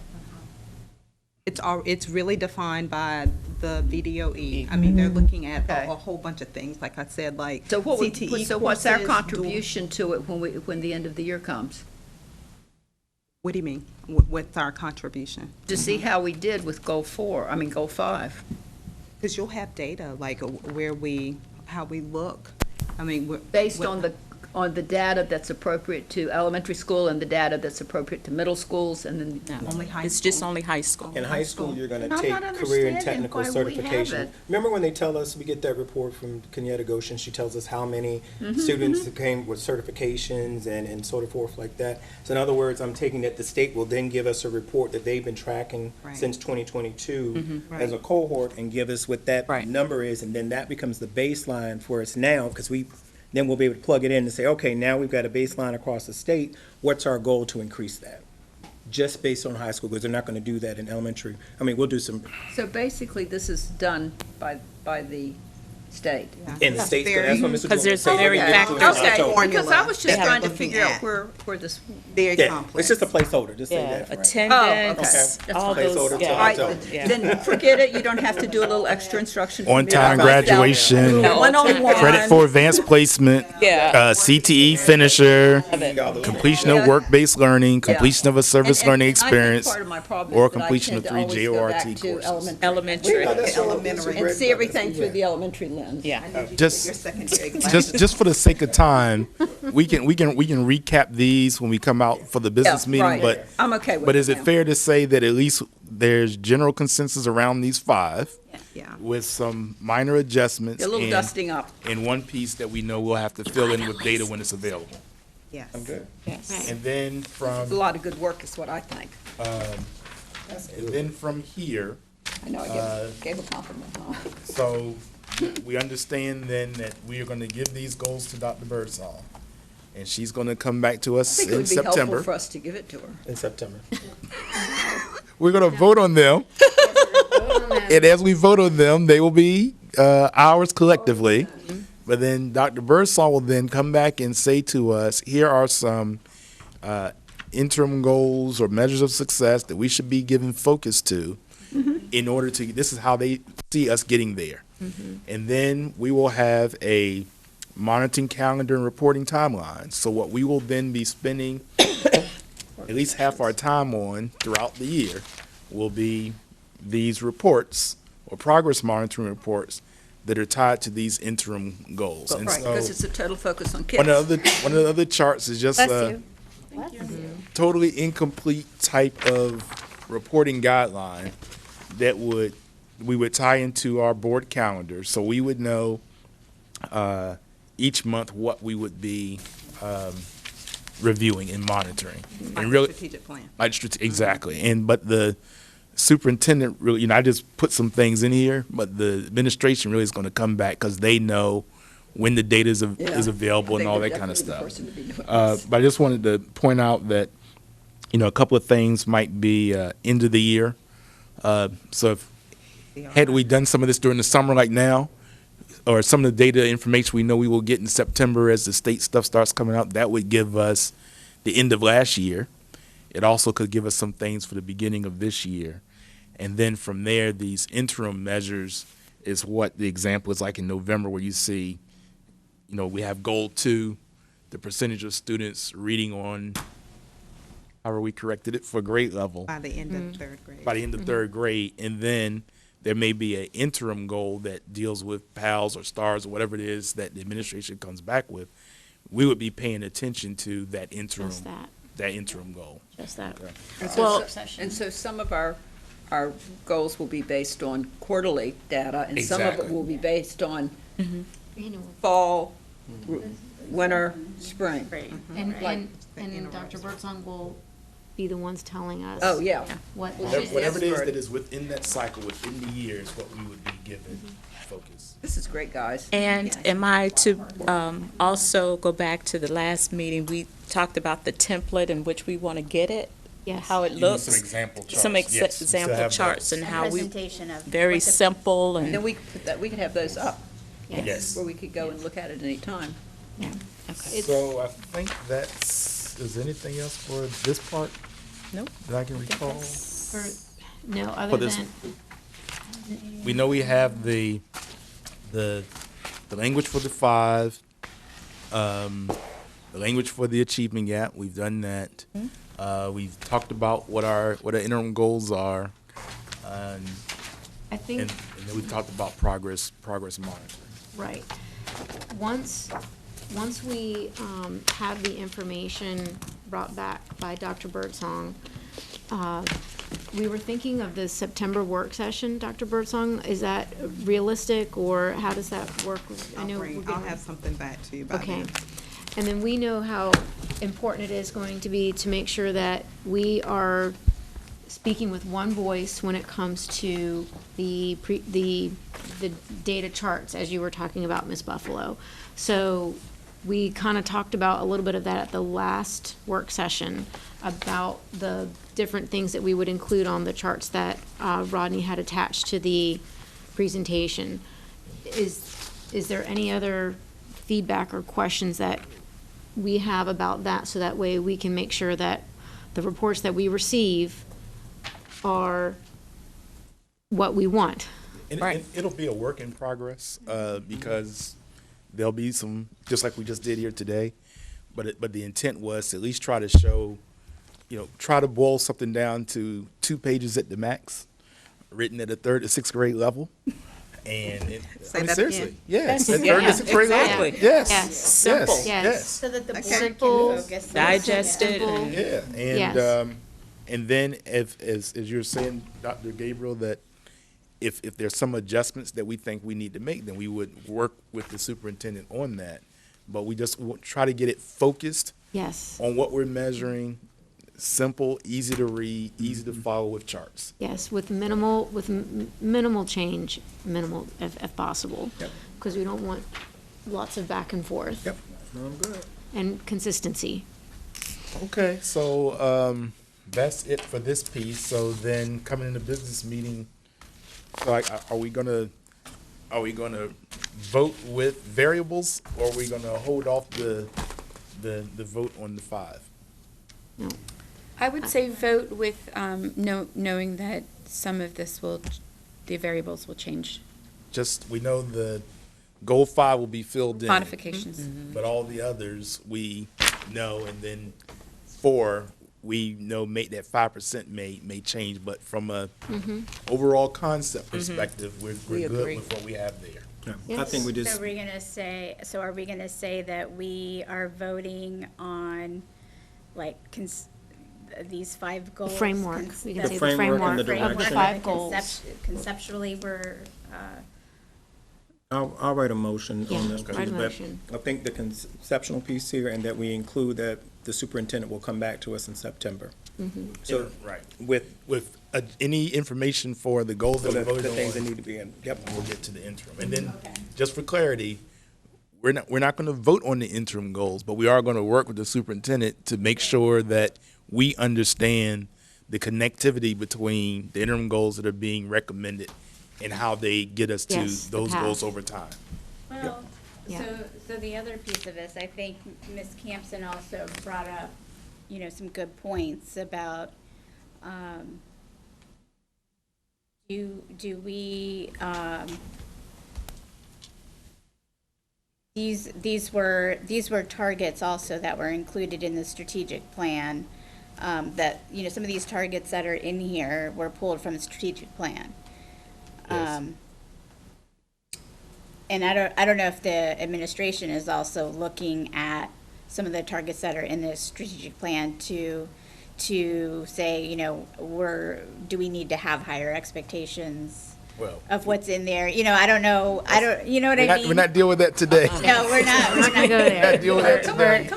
It's really defined by the VDOE. I mean, they're looking at
Okay.
a whole bunch of things, like I said, like
so what would,
CTE
so what's our
courses, dual-
contribution to it when the end of the year comes?
What do you mean, with our contribution?
To see how we did with goal 5.
Because you'll have data, like how we look. I mean,
Based on on the data that's appropriate to elementary school and the data that's appropriate to middle schools, and then
No,
Only high
it's just
school.
only high school.
In high school, you're gonna
And I'm
take
not
career and
understanding
technical
why we have
certification.
it.
Remember when they tell us, we get that report from Kenyatta Goshen, she tells us how many students that came with certifications and so forth like that. So in other words, I'm taking that the state will then give us a report that they've been tracking
Right.
since 2022 as a
Right.
cohort and give us what that
Right.
number is, and then that becomes the baseline for us now, because then we'll be able to plug it in and say, okay, now we've got a baseline across the state, what's our goal to increase that? Just based on high school, because they're not gonna do that in elementary. I mean, we'll do some,
so basically this is done by the state.
in the states, that's what Mr.
Because there's
Jordan said.
very
We'll do it
factors.
in October.
Okay, because I was
They
just
have
trying to
looking
figure out
at.
where this,
Very
Yeah,
complex.
it's just a placeholder, just say
Yeah,
that. for right.
attendance,
okay.
all
That's
those,
fine.
yeah.
all right,
Yeah.
then forget it, you don't have to do a little extra instruction. for me.
On-time
Write down
graduation,
One-on-one.
credit for advanced placement,
Yeah.
CTE finisher,
All those-
completion of work-based learning, completion of a service
And
learning
I think
experience,
part of my problem
or
is that I
completion
tend
of
to
3
always go back
JORT
to
courses.
Elementary.
Elementary.
And see everything through the elementary lens.
Yeah.
Your
Just,
secondary classes.
just for the sake of time, we can recap these when we come out for the business
Yeah,
meeting,
right.
but
I'm okay with it
But is it
now.
fair to say that at least there's general consensus around these 5
Yeah.
with some minor adjustments
A little
and-
dusting up.
and one piece that we know we'll have to fill in with data when it's available?
Yes.
I'm good.
Yes.
And then
A
from,
lot of good work is what I think.
here,
I know I gave a compliment, huh?
so we understand then that we are gonna give these goals to Dr. Birdsall. And she's gonna come back to
I
us
think it
in
would be helpful
September.
for us to give it to her.
In September.
We're gonna vote on them. And as we vote on them, they will be ours collectively. But then Dr. Birdsall will then come back and say to us, here are some interim goals or measures of success that we should be giving focus to in order to, this is how they see us getting there. And then we will have a monitoring calendar and reporting timeline. So what we will then be spending at least half our time on throughout the year will be these reports or progress monitoring reports that are tied to these interim goals. And
Right,
so
because it's a total focus on kids.
one of the other charts is just
Bless
a
you.
totally incomplete type of reporting guideline that we would tie into our board calendar, so we would know each month what we would be reviewing and monitoring.
Like
And really,
strategic plan.
exactly. And but the superintendent really, I just put some things in here, but the administration really is going to come back because they know when the data is available and all that kind of stuff. But I just wanted to point out that, a couple of things might be end of the year. So had we done some of this during the summer like now, or some of the data information we know we will get in September as the state stuff starts coming out, that would give us the end of last year. It also could give us some things for the beginning of this year. And then from there, these interim measures is what the example is like in November, where you see, we have goal 2, the percentage of students reading on, however we corrected it, for grade level
By the end of third grade.
by the end of third grade. And then there may be an interim goal that deals with PALs or STARS or whatever it is that the administration comes back with. We would be paying attention to that interim,
Just that.
that interim goal.
Just that.
And so some of our goals will be based on quarterly data, and some of it
Exactly.
will be based on fall, winter, spring.
And Dr. Birdsong will be the ones telling us.
Oh, yeah.
What.
Whatever it is
Expert.
that is within that cycle, within the year, is what we would be given focus.
This is great, guys.
And am I to also go back to the last meeting, we talked about the template in which we want to get it?
Yes.
How it
Some
looks?
example charts.
Some
Yes, we still
example
have
charts
those.
and
A
how we,
presentation of
very
what the-
simple
And then
and,
we could put that, we could have those up,
Yes.
where we could go and look at it any time.
okay.
So I think is there anything else for this part
Nope.
that I can recall?
No,
For
other
this-
than,
We know we have the language for the 5, the language for the achievement gap. We've done that. We've talked about what our interim goals are, and
I think.
then we've talked about progress monitoring.
Right. Once once we have the information brought back by Dr. Birdsong, we were thinking of the September work session, Dr. Birdsong. Is that realistic, or how does that work? I know we're
I'll
getting-
have something back to you about
Okay.
that.
And then we know how important it is going to be to make sure that we are speaking with one voice when it comes to the data charts, as you were talking about, Ms. Buffalo. So we kind of talked about a little bit of that at the last work session, about the different things that we would include on the charts that Rodney had attached to the presentation. Is there any other feedback or questions that we have about that, so that way we can make sure that the reports that we receive are what we want?
And
Right.
it'll be a work in progress, because there'll be some, just like we just did here today, but the intent was to at least try to show, try to boil something down to 2 pages at the max, written at a 3rd to 6th grade level. And
Say that
seriously,
again.
yes,
That's-
at 3rd
yeah,
to 6th grade level.
exactly.
Yes,
Yes.
Simple.
yes,
Yes.
yes.
So that the board can
Simple,
focus. on
digested,
Simple.
and
Yeah,
Yes.
and then as you're saying, Dr. Gabriel, that if there's some adjustments that we think we need to make, then we would work with the superintendent on that. But we just try to get it focused
Yes,
on what we're measuring, simple, easy to read, easy to follow with charts.
yes, with minimal change, minimal if possible.
Yep.
Because we don't want lots of back and forth.
Yep. No, I'm good.
And consistency.
Okay, so that's it for this piece. So then coming in the business meeting, so are we gonna vote with variables, or are we gonna hold off the vote on the 5?
No.
I would say vote with, knowing that some of this the variables will change.
Just, we know the goal 5 will be filled in.
Modifications.
But all the others, we know, and then 4, we know that 5% may change, but from a overall concept perspective, we're
We
good
agree.
with what we have there.
I think we
So
just,
are we gonna say that we are voting on, like, these 5 goals?
Framework. We can
The
say the
framework and the
framework of the
direction.
5 goals.
Conceptually, we're,
I'll write a motion
Yeah,
on this.
write a
piece, but
motion.
I think the conceptual piece here, and that we include that the superintendent will come back to us in September. So
Right.
with
With any information for the goals that we
the
voted
things that
on,
need to be in, yep.
we'll get to the interim. And then, just for clarity, we're not gonna vote on the interim goals, but we are gonna work with the superintendent to make sure that we understand the connectivity between the interim goals that are being recommended and how they get us to
Yes, the
those goals
path.
over time.
well,
Yeah.
so the other piece of this, I think Ms. Campson also brought up, some good points about, do we, these were targets also that were included in the strategic plan, that, some of these targets that are in here were pulled from the strategic plan.
Yes.
And I don't know if the administration is also looking at some of the targets that are in the strategic plan to say, do we need to have higher expectations
Well,
of what's in there? I don't know, you know what I mean?
we're not dealing with that today.
No, we're not,
We're not gonna go there.
Not dealing with that today.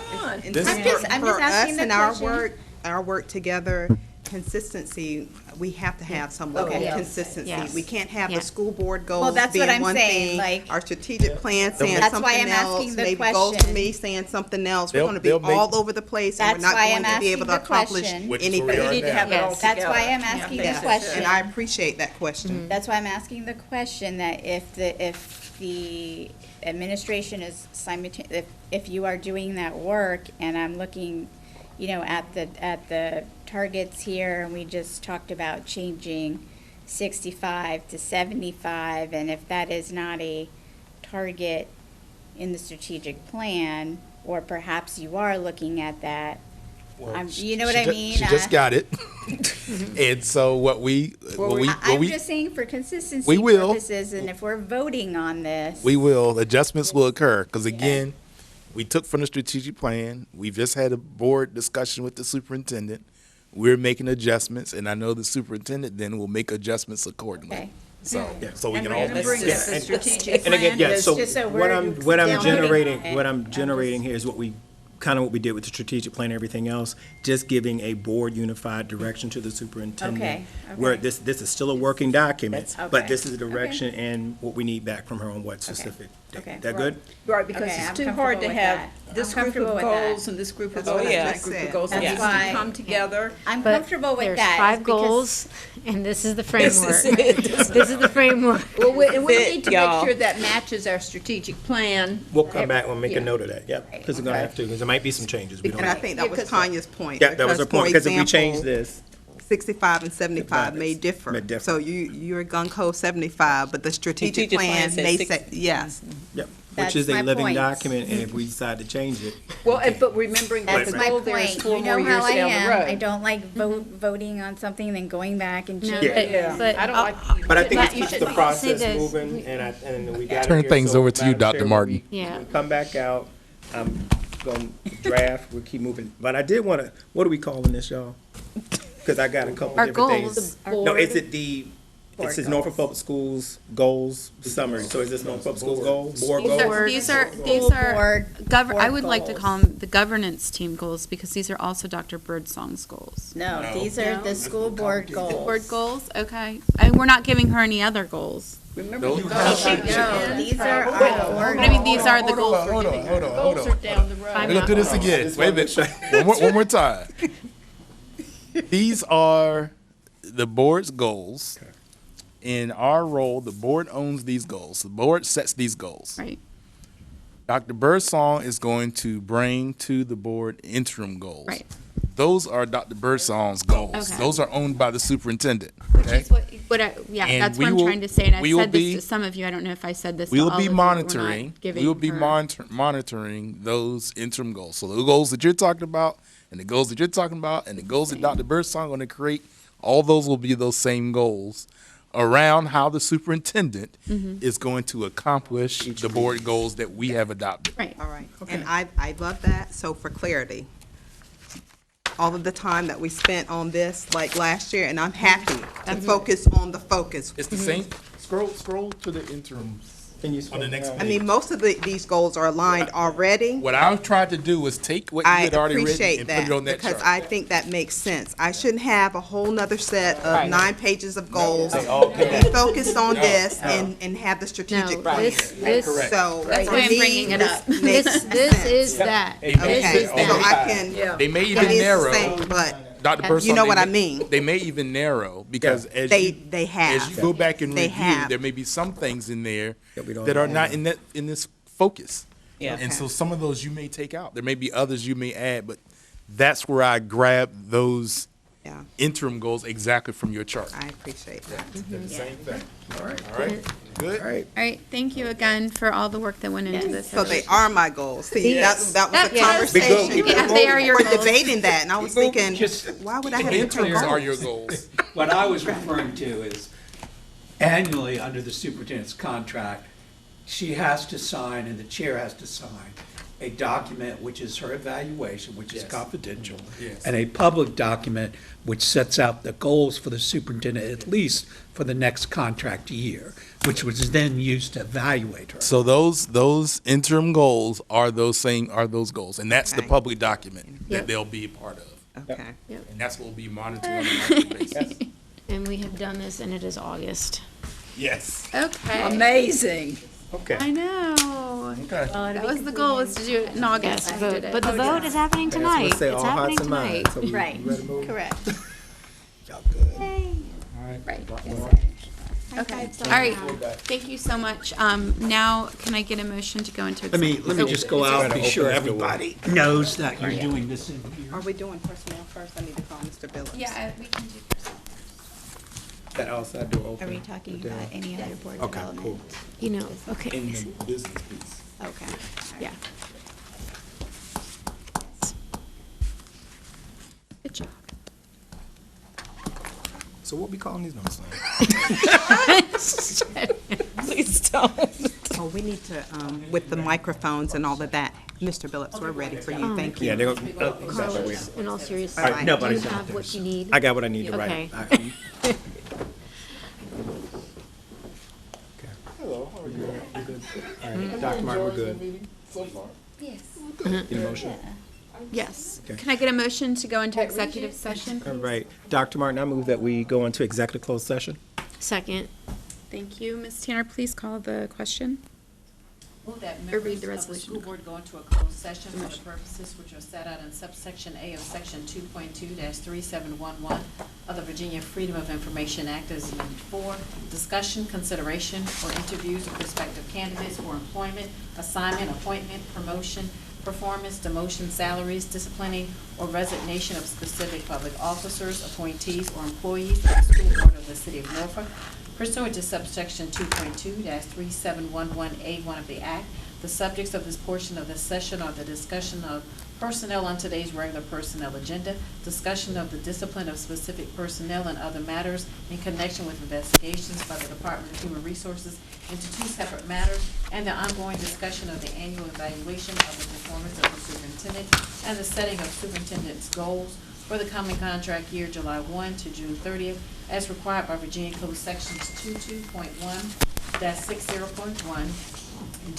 And
This-
so
I'm just
for
asking
us
the
and our
question.
our work together, consistency, we have to have some level
Okay.
of consistency.
Yes.
We can't have
Yeah.
the school board
Well,
goals
that's what
being
I'm
one
saying,
thing,
like-
our strategic plan saying
That's
something
why I'm
else,
asking the
maybe goals to
question.
me saying something else. We're
They'll-
gonna be
they'll make-
all over the place and
That's
we're not
why
going
I'm
to be able to
asking the
accomplish
question.
Which is where we
anything.
are
We need to have it
now.
all
That's why I'm
together.
asking the
Yes,
question.
and I appreciate that question.
That's why I'm asking the question, that if the administration is if you are doing that work, and I'm looking, at the targets here, and we just talked about changing 65 to 75, and if that is not a target in the strategic plan, or perhaps you are looking at that,
Well,
you know what I mean?
She just got it. And so what we
I'm just saying for consistency
We will.
purposes, and if we're voting on this.
we will, adjustments will occur, because again, we took from the strategic plan. We've just had a board discussion with the superintendent. We're making adjustments, and I know the superintendent then will make adjustments accordingly.
Okay.
So, so we
And
can all.
remembering that the strategic
And again,
plan
yeah,
is
so
just so
what
we're
what I'm
down
generating,
here.
what I'm generating here is what we, kind of what we did with the strategic plan and everything else, just giving a board unified direction to the superintendent.
Okay,
Where
okay.
this is still a working document,
That's-
but
okay,
this is the direction and what we need back from her on what specific.
okay.
That good?
Right, because
Okay, I'm
it's too hard to
comfortable with
have
that.
this
I'm
group
comfortable
of
with that.
goals and this group of
That's
goals
what
and
I
that group
said.
of goals.
That's
It needs
why-
to come together.
I'm
But
comfortable with
there's
that.
5
because-
goals, and this is the framework. This is the framework.
Well, and we
Fit,
need to make
y'all.
sure that matches our strategic plan.
We'll come back and make
Yeah.
a note of that, yep, because we're gonna have to, because there might be some changes. We don't
And I
know.
think that was
Because-
Tanya's point.
Yeah, that was her
for
point, because if we
example,
change this,
65 and 75 may
May
differ.
differ.
So you're gun code 75, but the strategic
Strategic plan
plan
says
may
six-
say, yes.
yep,
That's
which is
my
a living
point.
document, and if we decide to change it,
Well, but remembering that
That's
the
my
goal there is
point.
4
You
more
know
years
how I
down the
am.
road.
I don't like voting on something and then going back and
No,
changing.
Yeah,
but
I don't
I'll-
like.
but I think
But
it
you
keeps
should
the
say
process
this.
moving, and we got it
Turn
here.
things
So,
over to you,
Madam
Dr.
Chair, when
Martin.
we
Yeah.
come back out, I'm gonna draft, we'll keep moving, but I did wanna, what are we calling this, y'all? Because I got a couple
Our
different
goals.
things.
Our
No, is
board-
it the, it
Board
says Norfolk Public Schools Goals Summary, so is this Norfolk Public Schools Goals? Board
These
goals?
are, these are,
School board
I would like to
goals.
call them the governance team goals, because these are also Dr. Birdsong's goals.
No, these are the school board goals.
Board goals, okay. And we're not giving her any other goals.
Remember,
Those-
the
No,
goals
these are our board
But I mean, these are the
Hold
goals
on,
we're
hold on,
giving her.
hold on, hold
goals
on.
are down the road.
I'm
We're gonna do this again. Wait a minute. One more time. These are the board's goals. In our role, the board owns these goals. The board sets these goals.
Right.
Dr. Birdsong is going to bring to the board interim goals.
Right.
Those are Dr. Birdsong's goals.
Okay.
Those are owned by the superintendent.
Which
Okay?
is what I, yeah,
And
that's
we
what I'm
will-
trying to say, and I've
we will
said this
be-
to some of you, I don't know if I said this to
We
all
will
of
be
you, but we're not
monitoring.
giving
We will be
her-
monitoring those interim goals. So the goals that you're talking about, and the goals that you're talking about, and the goals that Dr. Birdsong going to create, all those will be those same goals around how the superintendent
Mm-hmm.
is going to accomplish the board goals that we have adopted.
Right.
All right, and I love that, so for clarity, all of the time that we spent on this, like last year, and I'm happy to focus on the focus.
It's the same. Scroll to the interim.
Can you
On the next
I mean, most of these goals are aligned already.
What I tried to do was take what you
I
had already written
appreciate
and put it on
that,
that chart.
because I think that makes sense. I shouldn't have a whole nother set of 9 pages of goals.
They all
Be
connect.
focused on this and have the strategic
No,
plan.
this,
So.
That's
for
why I'm
me,
bringing it up.
this makes
this
sense.
is that.
Hey,
This
Okay,
is
so
that.
I can,
They may
it
even
is the
narrow.
same, but
Dr. Birdsong,
you know
they
what I
may-
mean.
They may even narrow because as
They-
you,
they have.
as you go back and
They
review,
have.
there may be some things in there
That we don't
that are
know.
not in this focus.
Yeah.
And so some of those you may take out. There may be others you may add, but that's where I grab those
yeah,
interim goals exactly from your chart.
I appreciate that.
They're the same thing. All right. Good.
All right.
All right, thank you again for all the work that went into this.
So they are my goals. See, that was the
Yes.
conversation.
Yeah, they are your
We're
goals.
debating that, and I was thinking,
Just-
why would I have
The
different
interims are
goals?
your goals.
What I was referring to is annually, under the superintendent's contract, she has to sign, and the chair has to sign, a document which is her evaluation, which is
Yes.
confidential,
Yes.
and a public document which sets out the goals for the superintendent, at least for the next contract year, which was then used to evaluate her.
So those interim goals are those goals, and that's the
Okay.
public document that
Yep.
they'll be a part of,
Okay.
and that's what we'll be monitoring on a monthly basis.
And we have done this, and it is August.
Yes.
Okay.
amazing.
Okay.
I know.
Okay.
That was the goal, was to do it in August.
Yes,
We did it.
but the vote is happening
I just wanna
tonight.
say
It's
all
happening
hearts and
tonight.
minds. So we
Right.
ready to move?
Correct.
Y'all good.
Right.
Okay.
Okay, all right, thank you so much. Now, can I get a motion to go into
Let me
executive?
just go out and be
Open
sure
this door.
everybody knows that you're doing this in here.
Are we doing personnel first? I need to call Mr. Billups.
Yeah, we can do personnel.
That outside door open.
Are we talking about any other board
Okay,
development?
cool.
You know, okay.
In the business piece.
Okay, yeah.
Good job.
So what we calling these notes now?
Please don't.
Oh, we need to, with the microphones and all of that, Mr. Billups, we're ready for you. Thank you.
Yeah, they're
Carlos, in all seriousness,
All right,
no,
do
but
you
I-
have what you need?
I got what I need to write.
Okay.
Hello, how are you?
All right, Dr. Martin, we're good.
Yes.
Need a motion?
Yes.
Okay.
Can I get a motion to go into executive session?
All right, Dr. Martin, I move that we go into executive closed session.
Second.
Thank you. Ms. Tanner, please call the question.
Move that
Or read
members
the
of the
resolution.
school board go into a closed session for the purposes which are set out in subsection A of section 2.2-3711 of the Virginia Freedom of Information Act as amended 4, discussion, consideration, or interviews of prospective candidates for employment, assignment, appointment, promotion, performance, demotion, salaries, disciplining, or resignation of specific public officers, appointees, or employees of the school board of the city of Norfolk, pursuant to subsection 2.2-3711A1 of the Act. The subjects of this portion of this session are the discussion of personnel on today's regular personnel agenda, discussion of the discipline of specific personnel and other matters in connection with investigations by the Department of Human Resources into 2 separate matters, and the ongoing discussion of the annual evaluation of the performance of the superintendent and the setting of superintendent's goals for the coming contract year, July 1 to June 30th, as required by Virginia Code Sections 22.1-60.1 and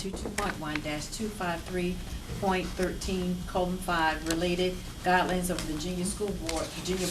22.1-253.13:5 related guidelines of the Virginia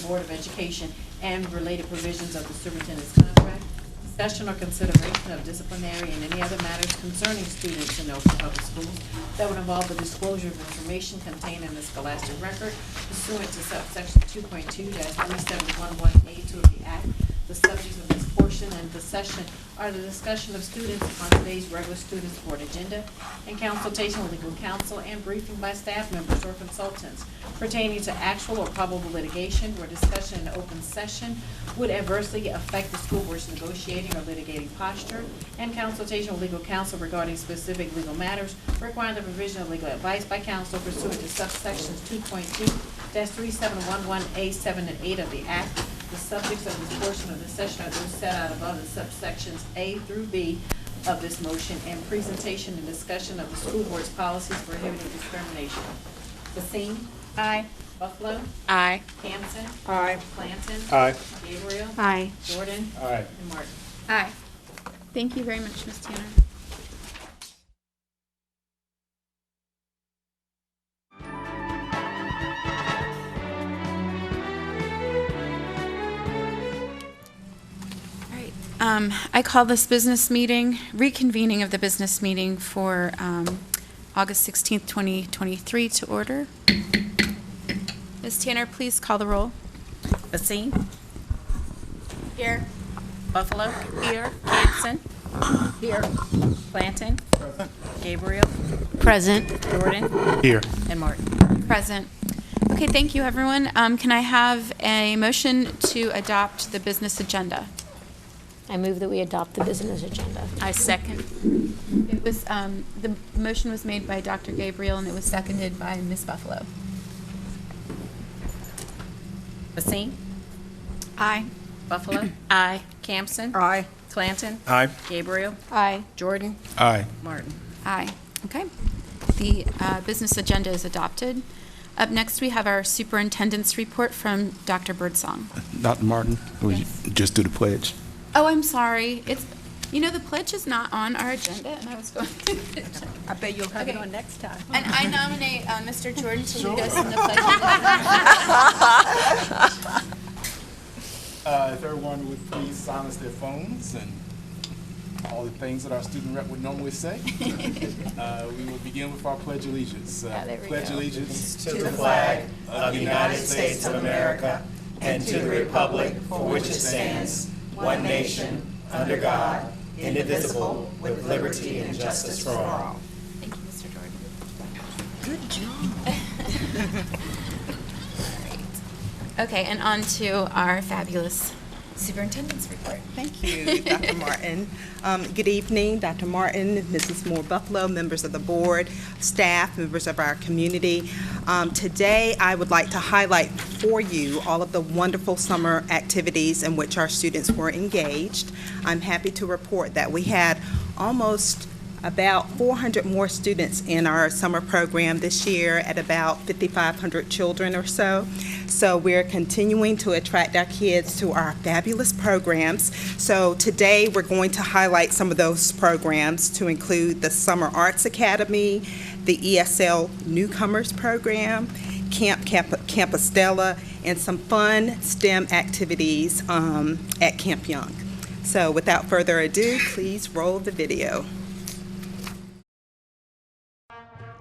Board of Education and related provisions of the superintendent's contract. Discussion or consideration of disciplinary and any other matters concerning students in Norfolk Public Schools that would involve the disclosure of information contained in the scholastic record pursuant to subsection 2.2-3711A2 of the Act. The subjects of this portion and the session are the discussion of students on today's regular students board agenda and consultation with legal counsel and briefing by staff members or consultants pertaining to actual or probable litigation where discussion in open session would adversely affect the school board's negotiating or litigating posture, and consultation with legal counsel regarding specific legal matters requiring the provision of legal advice by counsel pursuant to subsections 2.2-3711A7 and 8 of the Act. The subjects of this portion of the session are those set out above in subsections A through B of this motion, and presentation and discussion of the school board's policies prohibiting discrimination. Basine? Aye. Buffalo?
Aye.
Campson?
Aye.
Clanton?
Aye.
Gabriel?
Aye.
Jordan?
Aye.
And Martin.
Aye. Thank you very much, Ms. Tanner. All right. I call this business meeting, reconvening of the business meeting for August 16th, 2023 to order. Ms. Tanner, please call the roll.
Basine?
Here.
Buffalo? Here. Campson? Here. Clanton? Gabriel?
Present.
Jordan?
Here.
And Martin.
Present. Okay, thank you, everyone. Can I have a motion to adopt the business agenda?
I move that we adopt the business agenda.
I second.
It was, the motion was made by Dr. Gabriel, and it was seconded by Ms. Buffalo.
Basine?
Aye.
Buffalo? Aye. Campson?
Aye.
Clanton?
Aye.
Gabriel?
Aye.
Jordan?
Aye.
Martin.
Aye. Okay. The business agenda is adopted. Up next, we have our superintendent's report from Dr. Birdsong.
Dr. Martin, will you just do the pledge?
Oh, I'm sorry. It's, the pledge is not on our agenda, and I was going to.
I bet you'll have it
Okay.
on next time.
And I nominate Mr. Jordan to lead us in the pledge.
If everyone would please silence their phones and all the things that our student rep would normally say. We will begin with our Pledge of Allegiance.
there we
Pledge
go.
allegiance
to the flag of the United States of America and to the republic for which it stands, one nation, under God, indivisible, with liberty and justice for all.
Thank you, Mr. Jordan.
Good job.
Okay, and on to our fabulous superintendent's report.
Thank you, Dr. Martin. Good evening, Dr. Martin, Mrs. Moore Buffalo, members of the board, staff, members of our community. Today, I would like to highlight for you all of the wonderful summer activities in which our students were engaged. I'm happy to report that we had almost about 400 more students in our summer program this year at about 5,500 children or so. So we're continuing to attract our kids to our fabulous programs. So today we're going to highlight some of those programs to include the Summer Arts Academy, the ESL Newcomers Program, Camp Compostela, and some fun STEM activities at Camp Young. So without further ado, please roll the video.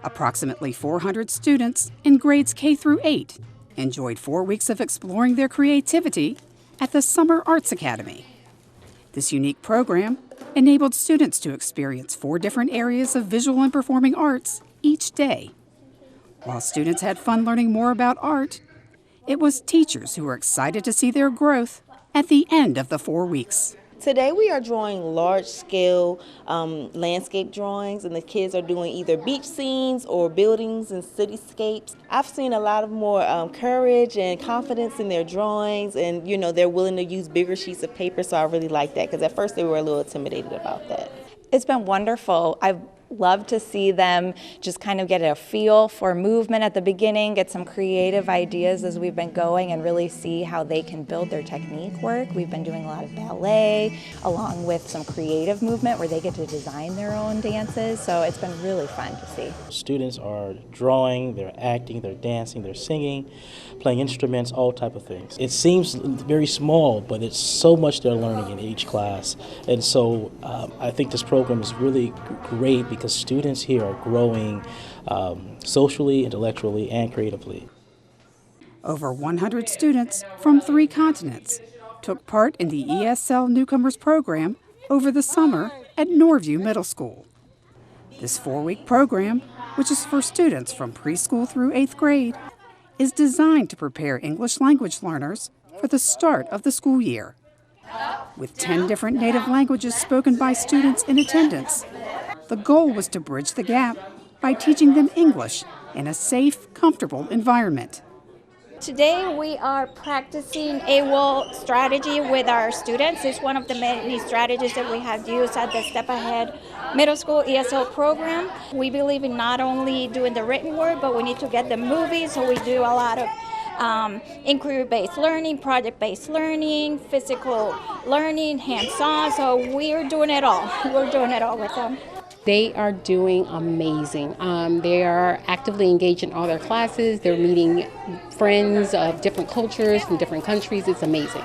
Approximately 400 students in grades K through 8 enjoyed 4 weeks of exploring their creativity at the Summer Arts Academy. This unique program enabled students to experience 4 different areas of visual and performing arts each day. While students had fun learning more about art, it was teachers who were excited to see their growth at the end of the 4 weeks.
Today we are drawing large-scale landscape drawings, and the kids are doing either beach scenes or buildings and cityscapes. I've seen a lot of more courage and confidence in their drawings, and they're willing to use bigger sheets of paper, so I really like that, because at first they were a little intimidated about that.
It's been wonderful. I've love to see them just kind of get a feel for movement at the beginning, get some creative ideas as we've been going, and really see how they can build their technique work. We've been doing a lot of ballet along with some creative movement where they get to design their own dances, so it's been really fun to see.
Students are drawing, they're acting, they're dancing, they're singing, playing instruments, all type of things. It seems very small, but it's so much they're learning in each class, and so I think this program is really great because students here are growing socially, intellectually, and creatively.
Over 100 students from 3 continents took part in the ESL Newcomers program over the summer at Norview Middle School. This 4-week program, which is for students from preschool through 8th grade, is designed to prepare English language learners for the start of the school year. With 10 different native languages spoken by students in attendance, the goal was to bridge the gap by teaching them English in a safe, comfortable environment.
Today we are practicing AWOL strategy with our students. It's one of the many strategies that we have used at the Step Ahead Middle School ESL program. We believe in not only doing the written word, but we need to get them moving, so we do a lot of inquiry-based learning, project-based learning, physical learning, hands-on, so we're doing it all. We're doing it all with them.
They are doing amazing. They are actively engaged in all their classes. They're meeting friends of different cultures from different countries. It's amazing.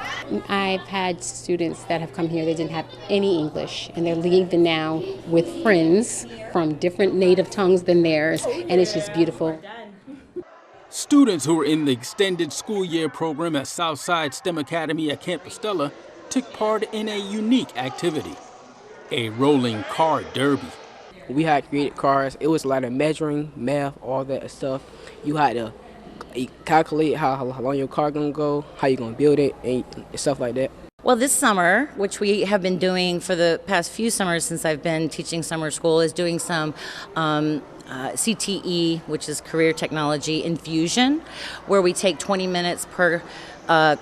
I've had students that have come here that didn't have any English, and they're leaving now with friends from different native tongues than theirs, and it's just beautiful.
Students who were in the extended school year program at Southside STEM Academy at Camp Compostela took part in a unique activity, a rolling car derby.
We had created cars. It was a lot of measuring, math, all that stuff. You had to calculate how long your car gonna go, how you gonna build it, and stuff like that.
Well, this summer, which we have been doing for the past few summers since I've been teaching summer school, is doing some CTE, which is Career Technology Infusion, where we take 20 minutes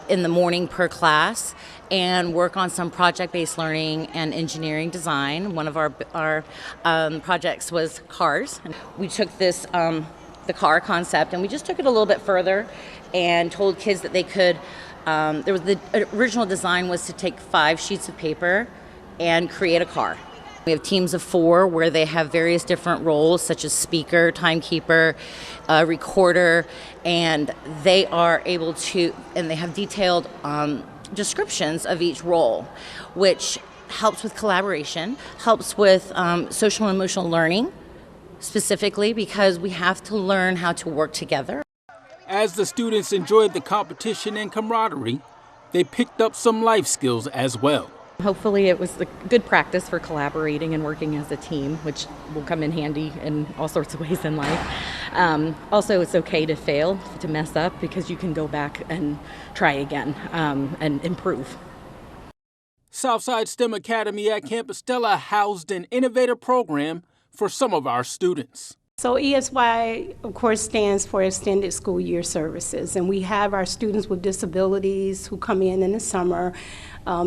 in the morning per class and work on some project-based learning and engineering design. One of our projects was cars. We took this, the car concept, and we just took it a little bit further and told kids that they could, the original design was to take 5 sheets of paper and create a car. We have teams of 4 where they have various different roles, such as speaker, timekeeper, recorder, and they are able to, and they have detailed descriptions of each role, which helps with collaboration, helps with social and emotional learning, specifically because we have to learn how to work together.
As the students enjoyed the competition and camaraderie, they picked up some life skills as well.
Hopefully it was a good practice for collaborating and working as a team, which will come in handy in all sorts of ways in life. Also, it's okay to fail, to mess up, because you can go back and try again and improve.
Southside STEM Academy at Camp Compostela housed an innovative program for some of our students.
So ESY, of course, stands for Extended School Year Services, and we have our students with disabilities who come in the summer.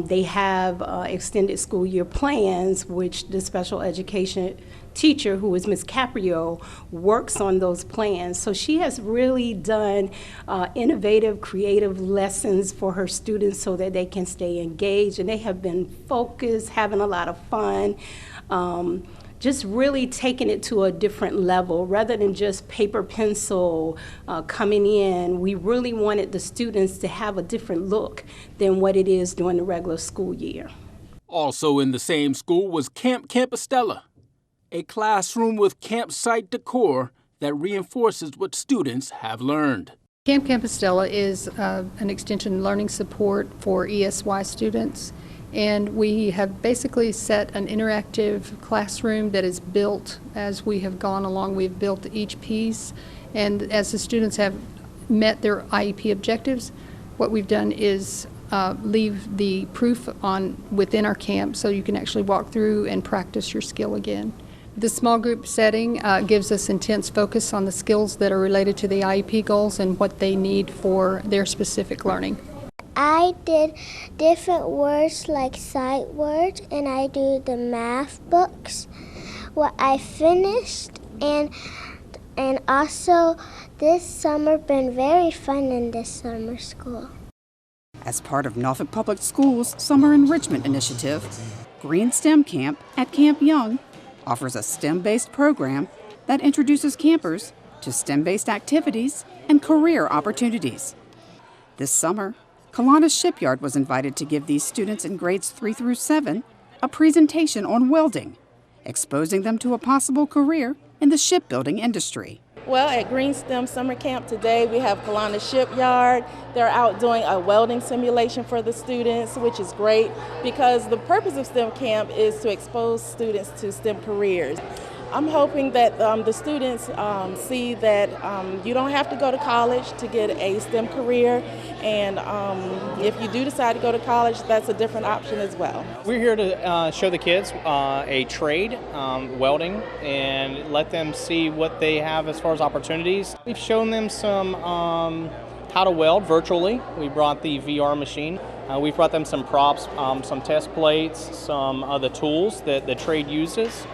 They have extended school year plans, which the special education teacher, who is Ms. Caprio, works on those plans. So she has really done innovative, creative lessons for her students so that they can stay engaged, and they have been focused, having a lot of fun. Just really taking it to a different level rather than just paper pencil coming in. We really wanted the students to have a different look than what it is during the regular school year.
Also in the same school was Camp Campostella, a classroom with campsite decor that reinforces what students have learned.
Camp Campostella is an extension learning support for ESY students. And we have basically set an interactive classroom that is built as we have gone along. We've built each piece, and as the students have met their IEP objectives, what we've done is leave the proof on within our camp so you can actually walk through and practice your skill again. The small group setting gives us intense focus on the skills that are related to the IEP goals and what they need for their specific learning.
I did different words like sight words, and I do the math books. What I finished, and also this summer been very fun in this summer school.
As part of Norfolk Public Schools' Summer Enrichment Initiative, Green STEM Camp at Camp Young offers a STEM-based program that introduces campers to STEM-based activities and career opportunities. This summer, Kiwanis Shipyard was invited to give these students in grades 3 through 7 a presentation on welding, exposing them to a possible career in the shipbuilding industry.
Well, at Green STEM Summer Camp today, we have Kiwanis Shipyard. They're out doing a welding simulation for the students, which is great because the purpose of STEM Camp is to expose students to STEM careers. I'm hoping that the students see that you don't have to go to college to get a STEM career, and if you do decide to go to college, that's a different option as well.
We're here to show the kids a trade, welding, and let them see what they have as far as opportunities. We've shown them some how to weld virtually. We brought the VR machine. We've brought them some props, some test plates, some of the tools that the trade uses,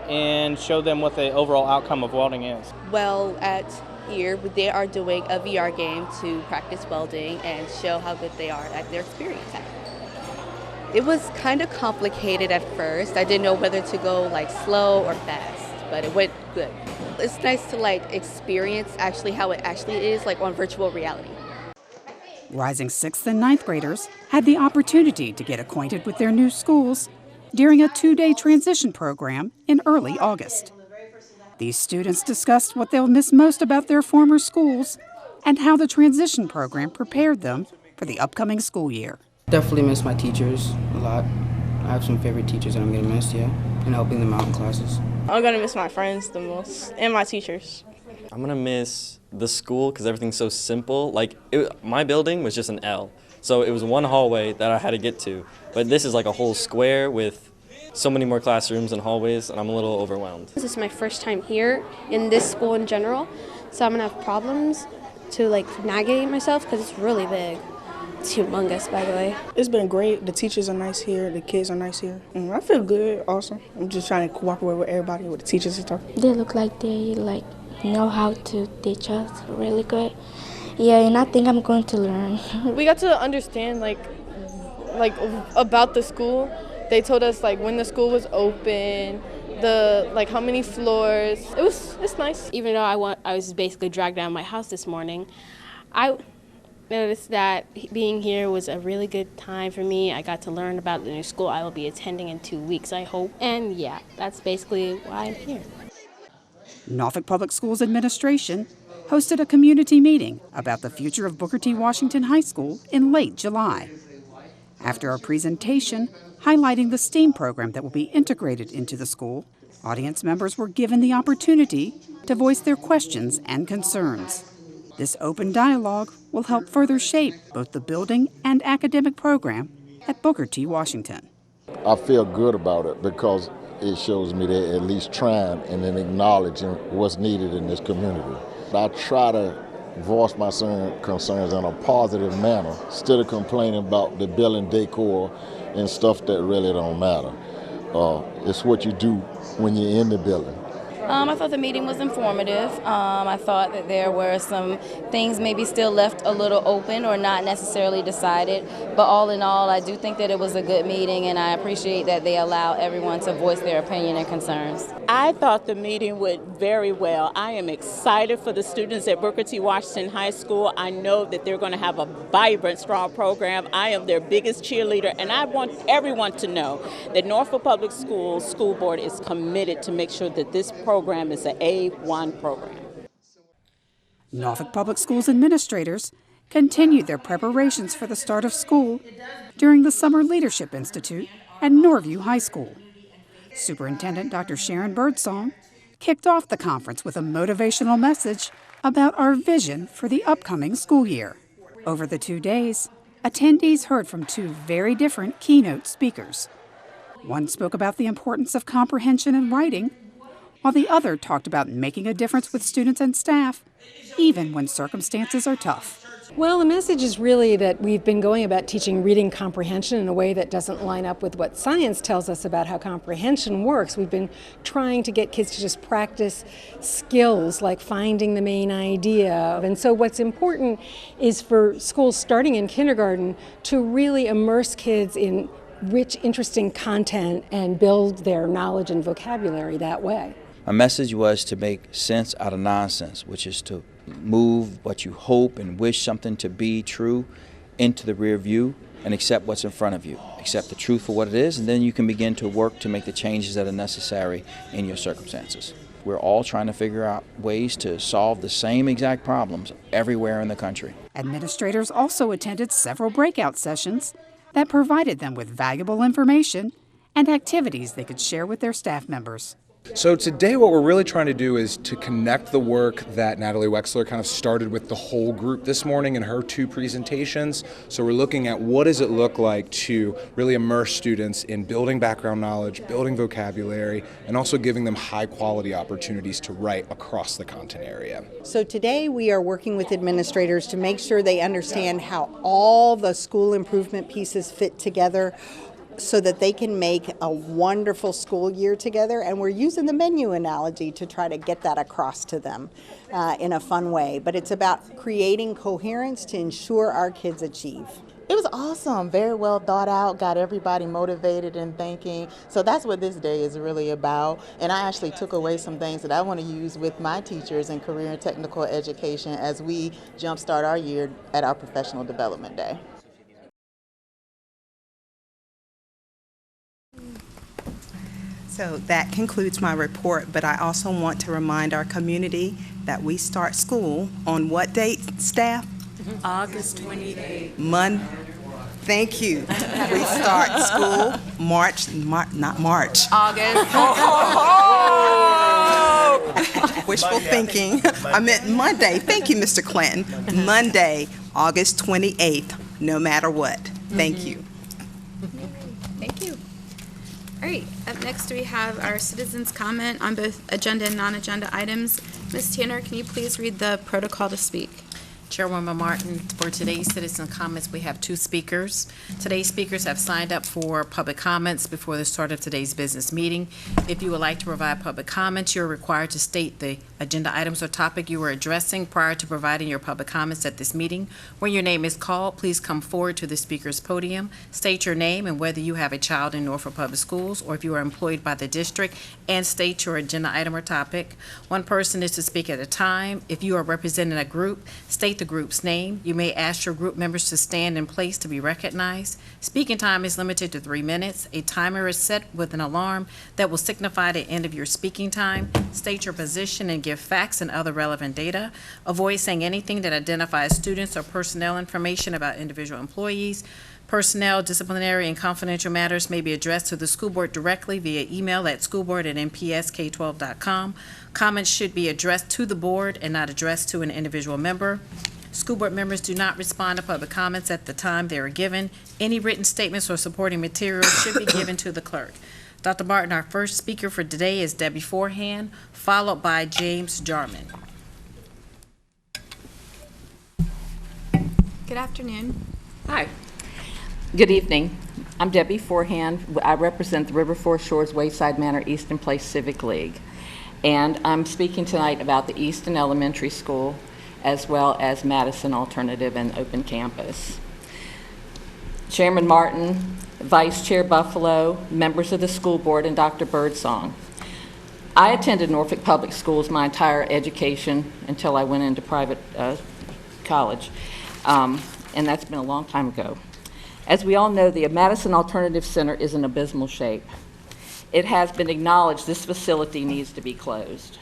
and show them what the overall outcome of welding is.
Well, at here, they are doing a VR game to practice welding and show how good they are at their experience at it. It was kind of complicated at first. I didn't know whether to go like slow or fast, but it went good. It's nice to like experience actually how it actually is like on virtual reality.
Rising 6th and 9th graders had the opportunity to get acquainted with their new schools during a 2-day transition program in early August. These students discussed what they'll miss most about their former schools and how the transition program prepared them for the upcoming school year.
Definitely miss my teachers a lot. I have some favorite teachers that I'm going to miss, and helping them out in classes.
I'm going to miss my friends the most and my teachers.
I'm going to miss the school because everything's so simple. Like, my building was just an L. So it was one hallway that I had to get to. But this is like a whole square with so many more classrooms and hallways, and I'm a little overwhelmed.
This is my first time here in this school in general, so I'm going to have problems to like navigate myself because it's really big. It's humongous, by the way.
It's been great. The teachers are nice here. The kids are nice here. I feel good, awesome. I'm just trying to cooperate with everybody, with the teachers and stuff.
They look like they know how to teach us really good. Yeah, and I think I'm going to learn.
We got to understand like about the school. They told us like when the school was open, how many floors. It's nice.
Even though I was basically dragged out of my house this morning, I noticed that being here was a really good time for me. I got to learn about the new school I will be attending in 2 weeks, I hope. And yeah, that's basically why I'm here.
Norfolk Public Schools Administration hosted a community meeting about the future of Booker T. Washington High School in late July. After a presentation highlighting the STEAM program that will be integrated into the school, audience members were given the opportunity to voice their questions and concerns. This open dialogue will help further shape both the building and academic program at Booker T. Washington.
I feel good about it because
it shows me they're at least trying and then acknowledging what's needed in this community. I try to voice my concerns in a positive manner instead of complaining about the building decor and stuff that really don't matter. It's what you do when you're in the building.
I thought the meeting was informative. I thought that there were some things maybe still left a little open or not necessarily decided. But all in all, I do think that it was a good meeting, and I appreciate that they allow everyone to voice their opinion and concerns.
I thought the meeting went very well. I am excited for the students at Booker T. Washington High School. I know that they're going to have a vibrant, strong program. I am their biggest cheerleader, and I want everyone to know that Norfolk Public Schools School Board is committed to make sure that this program is an A1 program.
Norfolk Public Schools administrators continued their preparations for the start of school during the Summer Leadership Institute at Norview High School. Superintendent Dr. Sharon Birdsong kicked off the conference with a motivational message about our vision for the upcoming school year. Over the 2 days, attendees heard from 2 very different keynote speakers. One spoke about the importance of comprehension in writing, while the other talked about making a difference with students and staff, even when circumstances are tough.
Well, the message is really that we've been going about teaching reading comprehension in a way that doesn't line up with what science tells us about how comprehension works. We've been trying to get kids to just practice skills like finding the main idea. And so what's important is for schools starting in kindergarten to really immerse kids in rich, interesting content and build their knowledge and vocabulary that way.
My message was to make sense out of nonsense, which is to move what you hope and wish something to be true into the rear view and accept what's in front of you. Accept the truth for what it is, and then you can begin to work to make the changes that are necessary in your circumstances. We're all trying to figure out ways to solve the same exact problems everywhere in the country.
Administrators also attended several breakout sessions that provided them with valuable information and activities they could share with their staff members.
So today what we're really trying to do is to connect the work that Natalie Wexler kind of started with the whole group this morning in her 2 presentations. So we're looking at what does it look like to really immerse students in building background knowledge, building vocabulary, and also giving them high quality opportunities to write across the content area.
So today we are working with administrators to make sure they understand how all the school improvement pieces fit together, so that they can make a wonderful school year together. And we're using the menu analogy to try to get that across to them in a fun way. But it's about creating coherence to ensure our kids achieve.
It was awesome, very well thought out, got everybody motivated and thinking. So that's what this day is really about. And I actually took away some things that I want to use with my teachers in career and technical education as we jumpstart our year at our professional development day.
So that concludes my report, but I also want to remind our community that we start school on what date, staff?
August 28th.
Thank you. We start school not March.
August.
Wishful thinking. I meant Monday. Thank you, Mr. Clinton. Monday, August 28th, no matter what. Thank you.
Thank you. All right, up next we have our citizens' comment on both agenda and non-agenda items. Ms. Tanner, can you please read the protocol to speak?
Chairwoman Martin, for today's citizen comments, we have 2 speakers. Today's speakers have signed up for public comments before the start of today's business meeting. If you would like to provide public comments, you're required to state the agenda items or topic you are addressing prior to providing your public comments at this meeting. When your name is called, please come forward to the speaker's podium, state your name and whether you have a child in Norfolk Public Schools or if you are employed by the district, and state your agenda item or topic. One person is to speak at a time. If you are representing a group, state the group's name. You may ask your group members to stand in place to be recognized. Speaking time is limited to 3 minutes. A timer is set with an alarm that will signify the end of your speaking time. State your position and give facts and other relevant data. Avoid saying anything that identifies students or personnel information about individual employees. Personnel, disciplinary, and confidential matters may be addressed to the school board directly via email at schoolboard@npsk12.com. Comments should be addressed to the board and not addressed to an individual member. School board members do not respond to public comments at the time they are given. Any written statements or supporting materials should be given to the clerk. Dr. Martin, our first speaker for today is Debbie Forehand, followed by James Jarman.
Good afternoon.
Hi. Good evening. I'm Debbie Forehand. I represent the River Forest Shores Wayside Manor Easton Place Civic League. And I'm speaking tonight about the Easton Elementary School as well as Madison Alternative and Open Campus. Chairman Martin, Vice Chair Buffalo, members of the school board, and Dr. Birdsong. I attended Norfolk Public Schools my entire education until I went into private college, and that's been a long time ago. As we all know, the Madison Alternative Center is in abysmal shape. It has been acknowledged this facility needs to be closed.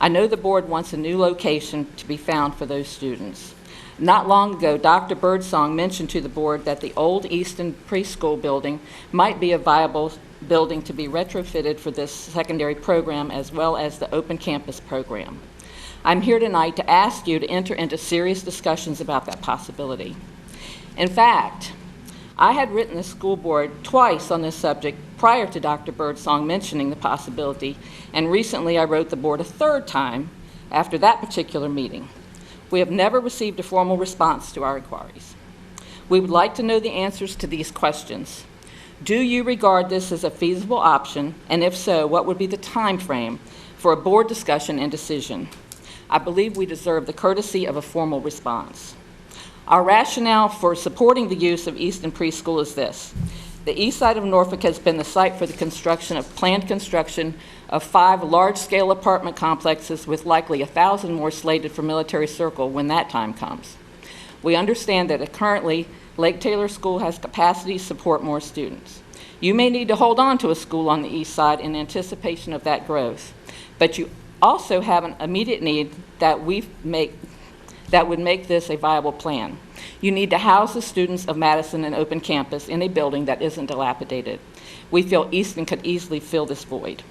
I know the board wants a new location to be found for those students. Not long ago, Dr. Birdsong mentioned to the board that the old Easton preschool building might be a viable building to be retrofitted for this secondary program as well as the open campus program. I'm here tonight to ask you to enter into serious discussions about that possibility. In fact, I had written the school board twice on this subject prior to Dr. Birdsong mentioning the possibility, and recently I wrote the board a third time after that particular meeting. We have never received a formal response to our inquiries. We would like to know the answers to these questions. Do you regard this as a feasible option, and if so, what would be the time frame for a board discussion and decision? I believe we deserve the courtesy of a formal response. Our rationale for supporting the use of Easton Preschool is this. The east side of Norfolk has been the site for the planned construction of 5 large-scale apartment complexes with likely 1,000 more slated for Military Circle when that time comes. We understand that currently Lake Taylor School has capacity to support more students. You may need to hold on to a school on the east side in anticipation of that growth, but you also have an immediate need that would make this a viable plan. You need to house the students of Madison and Open Campus in a building that isn't dilapidated. We feel Easton could easily fill this void.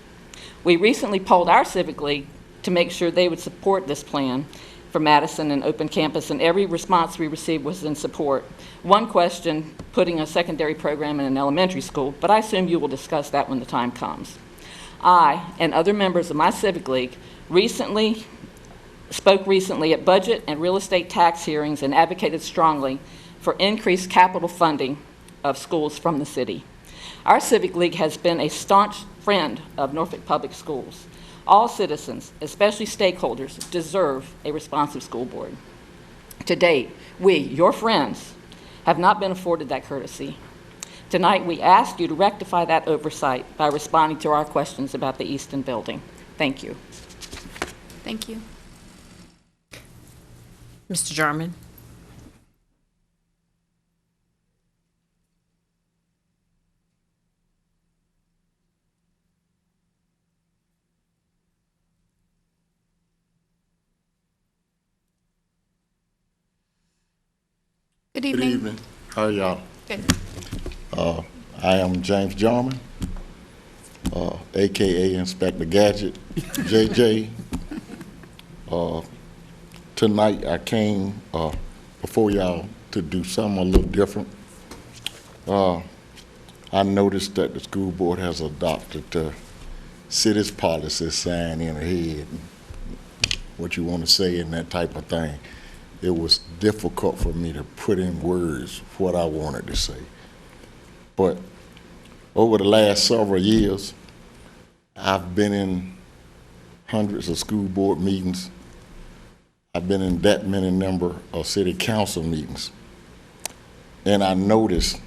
We recently polled our Civic League to make sure they would support this plan for Madison and Open Campus, and every response we received was in support. One question, putting a secondary program in an elementary school, but I assume you will discuss that when the time comes. I and other members of my Civic League spoke recently at budget and real estate tax hearings and advocated strongly for increased capital funding of schools from the city. Our Civic League has been a staunch friend of Norfolk Public Schools. All citizens, especially stakeholders, deserve a responsive school board. To date, we, your friends, have not been afforded that courtesy. Tonight, we ask you to rectify that oversight by responding to our questions about the Easton building. Thank you.
Thank you.
Mr. Jarman.
Good evening.
Good evening. How are y'all?
Good.
I am James Jarman, AKA Inspector Gadget, JJ. Tonight I came before y'all to do something a little different. I noticed that the school board has adopted the city's policy sign in ahead, what you want to say and that type of thing. It was difficult for me to put in words what I wanted to say. But over the last several years, I've been in hundreds of school board meetings. I've been in that many number of city council meetings. And I noticed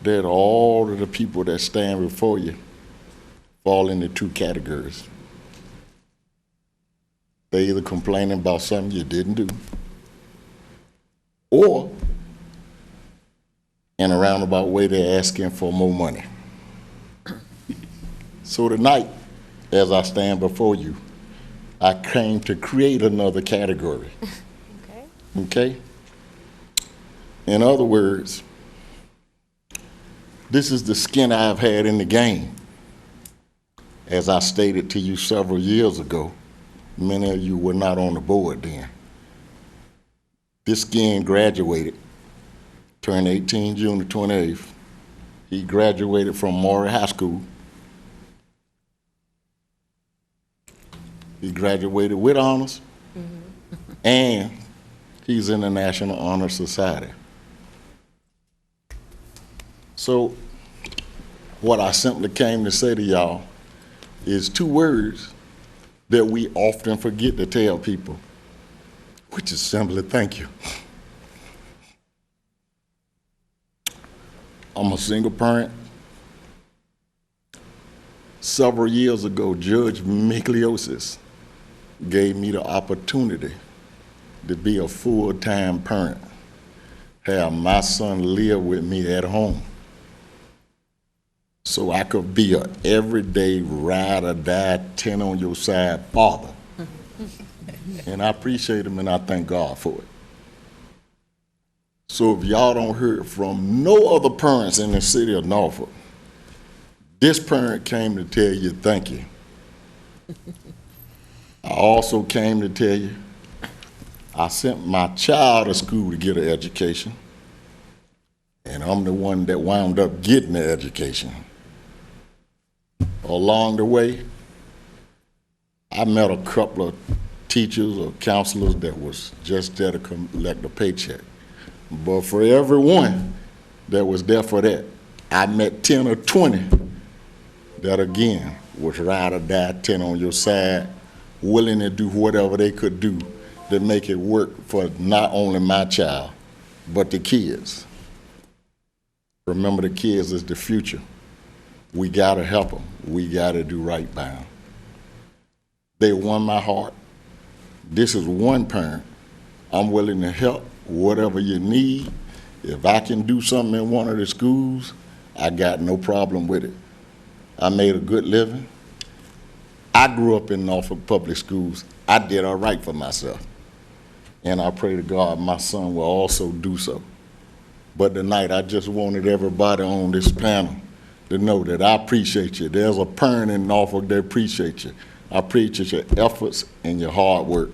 that all of the people that stand before you fall into 2 categories. They either complaining about something you didn't do, or in a roundabout way they're asking for more money. So tonight, as I stand before you, I came to create another category. Okay? In other words, this is the skin I've had in the game. As I stated to you several years ago, many of you were not on the board then. This skin graduated, turned 18 June the 28th, He graduated from Maury High School. He graduated with honors, and he's in the National Honor Society. So what I simply came to say to y'all is 2 words that we often forget to tell people, which is simply thank you. I'm a single parent. Several years ago, Judge Migliosis gave me the opportunity to be a full-time parent, have my son live with me at home, so I could be a everyday ride or die, 10 on your side father. And I appreciate him and I thank God for it. So if y'all don't hear from no other parents in the city of Norfolk, this parent came to tell you thank you. I also came to tell you I sent my child to school to get an education, and I'm the one that wound up getting the education. Along the way, I met a couple of teachers or counselors that was just there to collect a paycheck. But for everyone that was there for that, I met 10 or 20 that again was ride or die, 10 on your side, willing to do whatever they could do to make it work for not only my child, but the kids. Remember, the kids is the future. We gotta help them. We gotta do right by them. They won my heart. This is one parent. I'm willing to help whatever you need. If I can do something in one of the schools, I got no problem with it. I made a good living. I grew up in Norfolk public schools. I did all right for myself. And I pray to God my son will also do so. But tonight, I just wanted everybody on this panel to know that I appreciate you. There's a parent in Norfolk that appreciates you. I appreciate your efforts and your hard work.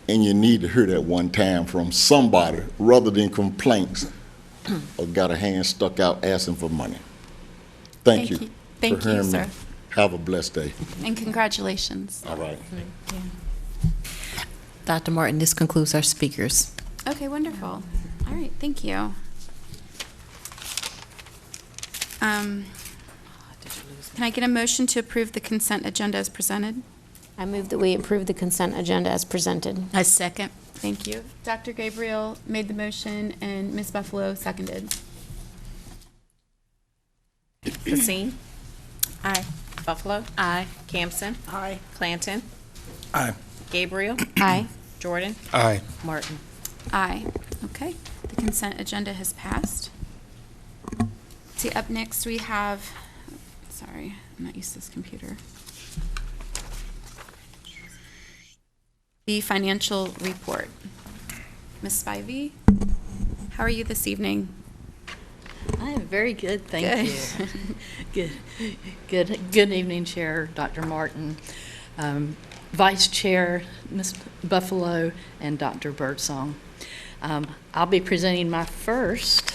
And you need to hear that one time from somebody rather than complaints or got a hand stuck out asking for money. Thank you.
Thank
for
you,
hearing
sir.
me. Have a blessed day.
And congratulations.
All right.
Dr. Martin, this concludes our speakers.
Okay, wonderful. All right, thank you. Can I get a motion to approve the consent agenda as presented?
I move that we approve the consent agenda as presented.
I second.
Thank you. Dr. Gabriel made the motion and Ms. Buffalo seconded.
Basine? Aye. Buffalo? Aye. Campson? Aye. Clanton?
Aye.
Gabriel?
Aye.
Jordan?
Aye.
Martin?
Aye. Okay, the consent agenda has passed. See, up next we have, sorry, I'm not used to this computer. The financial report. Ms. Spivey, how are you this evening?
I am very good, thank you. Good evening, Chair Dr. Martin, Vice Chair Ms. Buffalo, and Dr. Birdsong. I'll be presenting my first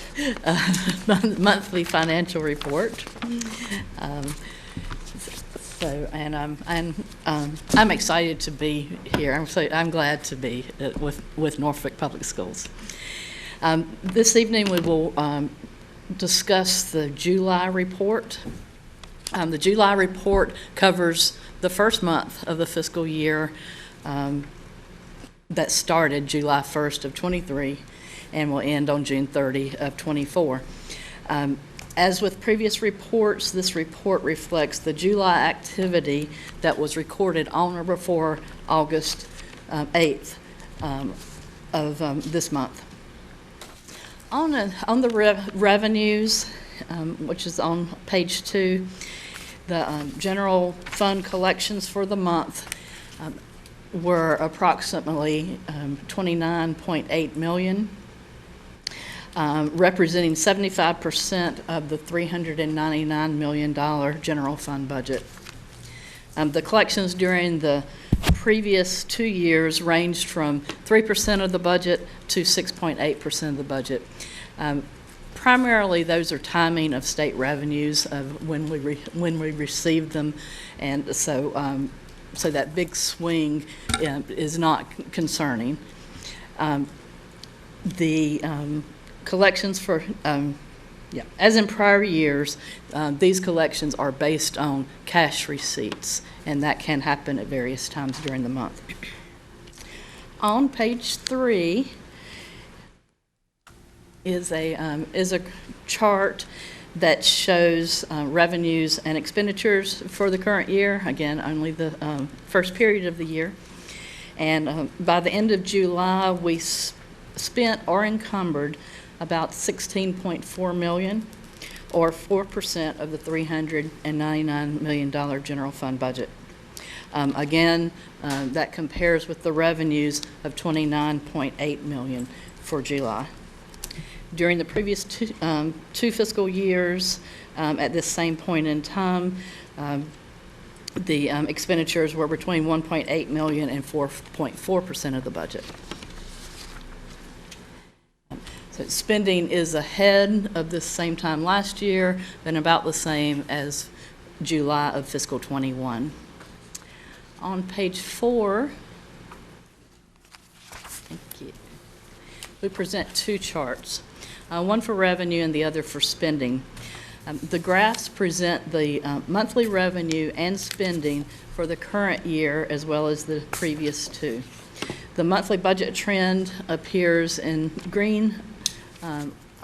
monthly financial report. I'm excited to be here. I'm glad to be with Norfolk Public Schools. This evening we will discuss the July report. The July report covers the first month of the fiscal year that started July 1st of 23 and will end on June 30 of 24. As with previous reports, this report reflects the July activity that was recorded on or before August 8th of this month. On the revenues, which is on page 2, the general fund collections for the month were approximately $29.8 million. Representing 75% of the $399 million general fund budget. The collections during the previous 2 years ranged from 3% of the budget to 6.8% of the budget. Primarily, those are timing of state revenues of when we receive them, and so so that big swing is not concerning. The collections for yeah, as in prior years, these collections are based on cash receipts, and that can happen at various times during the month. On page 3 is a chart that shows revenues and expenditures for the current year. Again, only the first period of the year. And by the end of July, we spent or encumbered about $16.4 million, or 4% of the $399 million general fund budget. Again, that compares with the revenues of $29.8 million for July. During the previous two fiscal years, at this same point in time, the expenditures were between $1.8 million and 4.4% of the budget. So spending is ahead of this same time last year, and about the same as July of fiscal 21. On page 4, thank you, we present two charts, one for revenue and the other for spending. The graphs present the monthly revenue and spending for the current year as well as the previous two. The monthly budget trend appears in green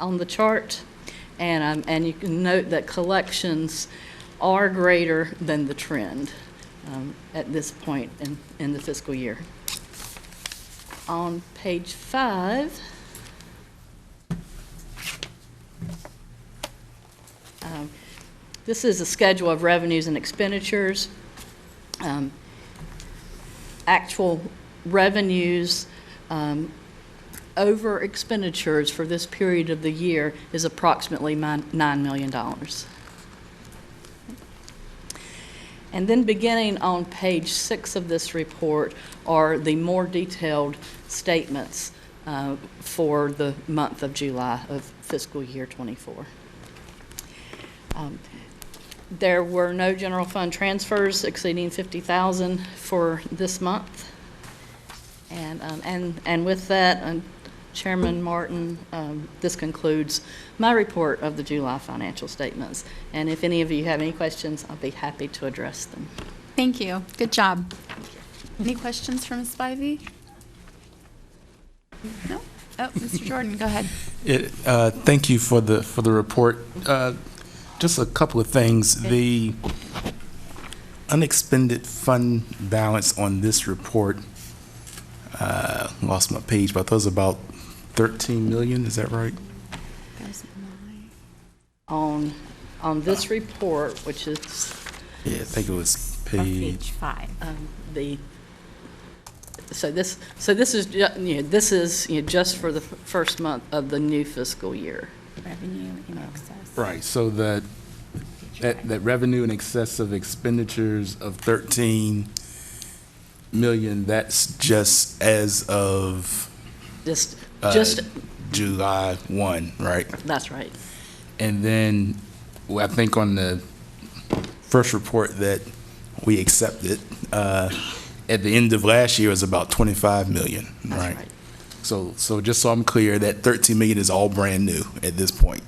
on the chart, and you can note that collections are greater than the trend at this point in the fiscal year. On page 5, this is a schedule of revenues and expenditures. Actual revenues over expenditures for this period of the year is approximately $9 million. And then beginning on page 6 of this report are the more detailed statements for the month of July of fiscal year 24. There were no general fund transfers exceeding $50,000 for this month. And with that, Chairman Martin, this concludes my report of the July financial statements. And if any of you have any questions, I'll be happy to address them.
Thank you. Good job. Any questions from Ms. Spivey? No? Oh, Mr. Jordan, go ahead.
Thank you for the report. Just a couple of things. The unexpended fund balance on this report, lost my page, but I thought it was about 13 million, is that right?
On this report, which is
I think it was page
5.
This is just for the first month of the new fiscal year.
Revenue in excess.
Right. So that revenue in excess of expenditures of 13 million. That's just as of
just
July 1, right?
That's right.
And then I think on the first report that we accepted at the end of last year was about 25 million, right? So just so I'm clear, that 13 million is all brand new at this point.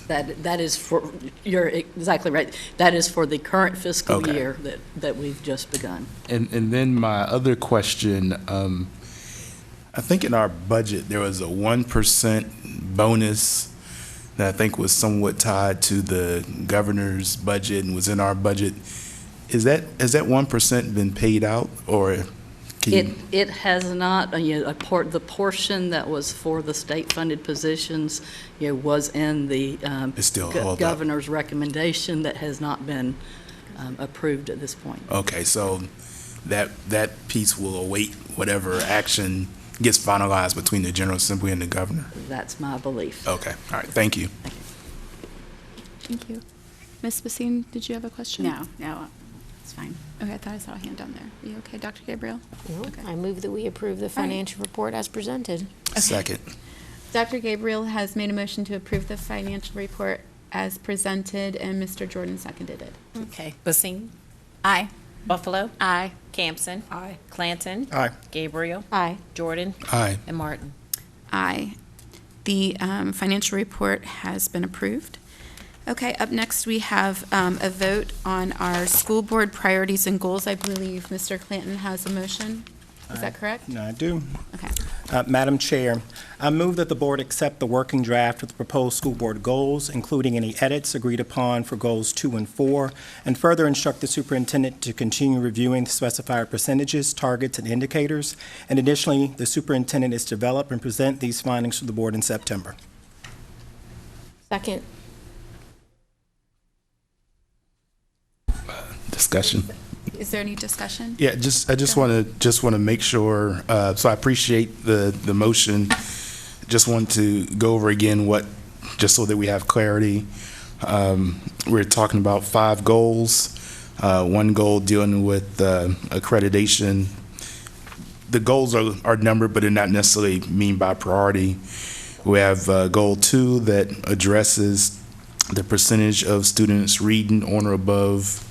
That is for, you're exactly right. That is for the current fiscal year that we've just begun.
And then my other question, I think in our budget there was a 1% bonus that I think was somewhat tied to the governor's budget and was in our budget. Has that 1% been paid out, or?
It has not. The portion that was for the state-funded positions, was in the governor's recommendation that has not been approved at this point.
Okay, so that piece will await whatever action gets finalized between the General Assembly and the governor.
That's my belief.
Okay, all right. Thank you.
Thank you. Ms. Basine, did you have a question? No. It's fine. Okay, I thought I saw a hand down there. Are you okay, Dr. Gabriel?
No, okay. I move that we approve the financial report as presented.
Okay. Second.
Dr. Gabriel has made a motion to approve the financial report as presented, and Mr. Jordan seconded it.
Okay. Basine?
Aye.
Buffalo?
Aye.
Campson?
Aye.
Clanton?
Aye.
Gabriel?
Aye.
Jordan?
Aye.
And Martin?
Aye. The financial report has been approved. Okay, up next we have a vote on our school board priorities and goals. I believe Mr. Clanton has a motion. Is that correct?
I do.
Okay.
Madam Chair, I move that the board accept the working draft of the proposed school board goals, including any edits agreed upon for goals 2 and 4, and further instruct the superintendent to continue reviewing the specified percentages, targets, and indicators. And additionally, the superintendent is to develop and present these findings to the board in September.
Second.
Discussion.
Is there any discussion?
Yeah, I just want to make sure. So I appreciate the motion. Just want to go over again just so that we have clarity. We're talking about 5 goals. One goal dealing with accreditation. The goals are numbered, but they're not necessarily mean by priority. We have goal 2 that addresses the percentage of students reading on or above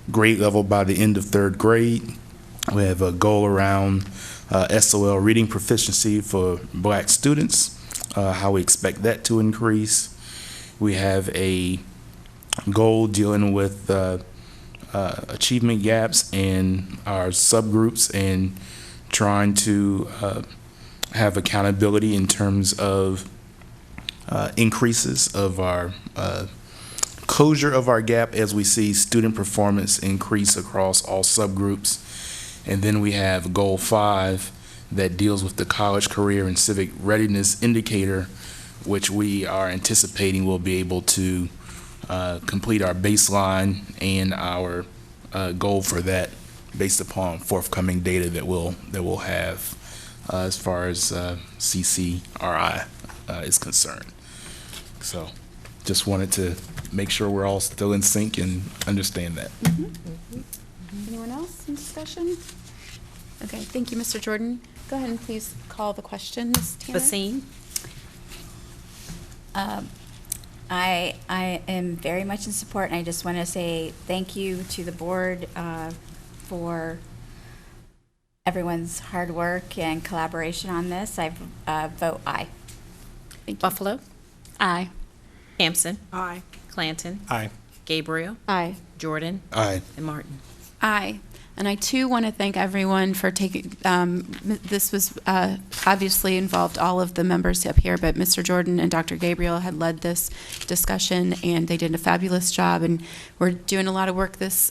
grade level by the end of 3rd grade. We have a goal around SOL reading proficiency for Black students, how we expect that to increase. We have a goal dealing with achievement gaps in our subgroups and trying to have accountability in terms of increases of our closure of our gap as we see student performance increase across all subgroups. And then we have goal 5 that deals with the college career and civic readiness indicator, which we are anticipating will be able to complete our baseline and our goal for that based upon forthcoming data that we'll have as far as CCRI is concerned. So just wanted to make sure we're all still in sync and understand that.
Anyone else in discussion? Okay, thank you, Mr. Jordan. Go ahead and please call the question, Ms. Tanner.
Basine?
I am very much in support, and I just want to say thank you to the board for everyone's hard work and collaboration on this. I vote aye.
Thank you.
Buffalo?
Aye.
Campson?
Aye.
Clanton?
Aye.
Gabriel?
Aye.
Jordan?
Aye.
And Martin?
Aye. And I too want to thank everyone for taking, this was obviously involved all of the members up here, but Mr. Jordan and Dr. Gabriel had led this discussion, and they did a fabulous job, and we're doing a lot of work this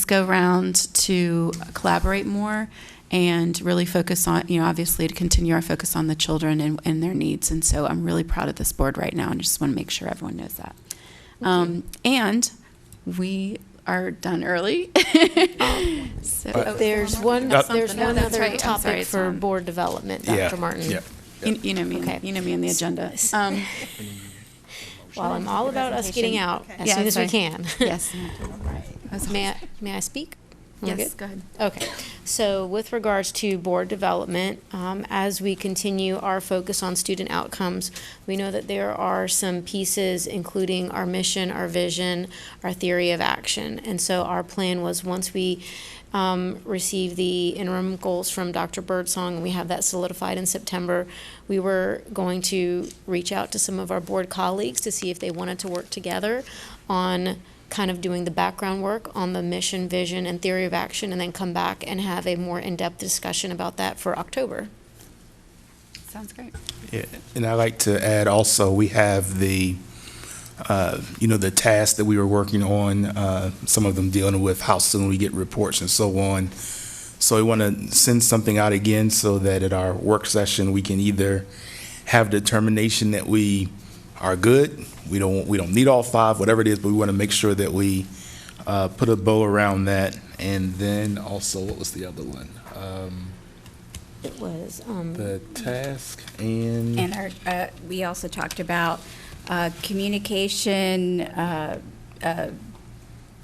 go round to collaborate more and really focus on, obviously to continue our focus on the children and their needs. And so I'm really proud of this board right now, and I just want to make sure everyone knows that. And we are done early. So
There's one other
That's right. I'm
topic
sorry, it's
for
on.
board development, Dr. Martin.
Yeah.
You know me.
Okay.
You know me on the agenda.
Well, I'm all about us getting out as
Yeah,
soon as we
sorry.
can.
Yes.
May I speak? We're
Yes,
good?
go ahead.
Okay. So with regards to board development, as we continue our focus on student outcomes, we know that there are some pieces, including our mission, our vision, our theory of action. And so our plan was, once we receive the interim goals from Dr. Birdsong, and we have that solidified in September, we were going to reach out to some of our board colleagues to see if they wanted to work together on kind of doing the background work on the mission, vision, and theory of action, and then come back and have a more in-depth discussion about that for October.
Sounds great.
Yeah, and I'd like to add also, we have the tasks that we were working on, some of them dealing with how soon we get reports and so on. So we want to send something out again so that at our work session, we can either have determination that we are good, we don't need all 5, whatever it is, but we want to make sure that we put a bow around that. And then also, what was the other one?
It was
The task and
And we also talked about communication,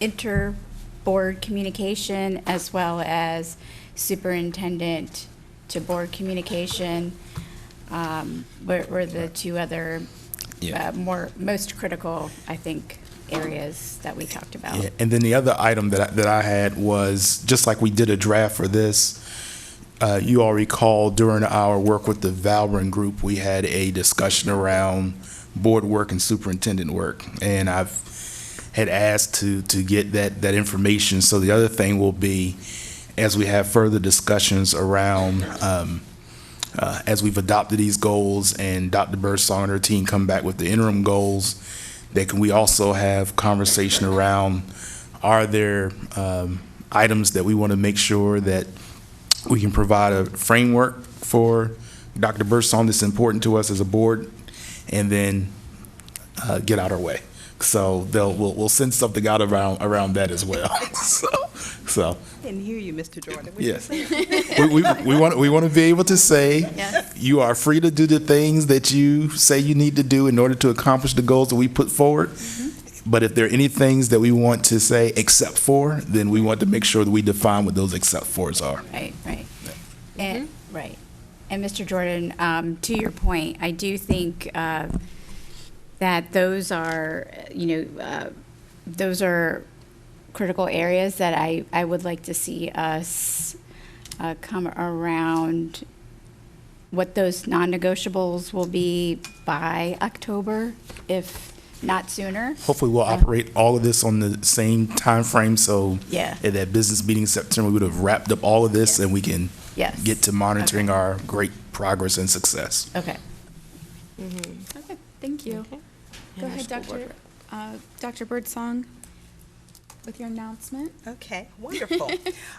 inter-board communication, as well as superintendent to board communication. were the two other most critical, I think, areas that we talked about.
Yeah. And then the other item that I had was, just like we did a draft for this, you all recall during our work with the Valbrun group, we had a discussion around board work and superintendent work. And I've had asked to get that information. So the other thing will be, as we have further discussions around, as we've adopted these goals and Dr. Birdsong and her team come back with the interim goals, that can we also have conversation around, are there items that we want to make sure that we can provide a framework for Dr. Birdsong that's important to us as a board, and then get out our way. So we'll send something out around that as well. So.
I didn't hear you, Mr. Jordan.
Yes. we want to be able to say,
yes,
you are free to do the things that you say you need to do in order to accomplish the goals that we put forward. Mm-hmm. But if there are any things that we want to say except for, then we want to make sure that we define what those except fors are.
Right. And right. And Mr. Jordan, to your point, I do think that those are, those are critical areas that I would like to see us come around what those non-negotiables will be by October, if not sooner.
Hopefully we'll operate all of this on the same time frame, so
yeah,
at that business meeting in September, we would have wrapped up all of this, yes, and we can get to monitoring our great progress and success.
Okay.
Mm-hmm. Okay, thank you. Okay. Go ahead, Dr. Birdsong, with your announcement.
Okay, wonderful.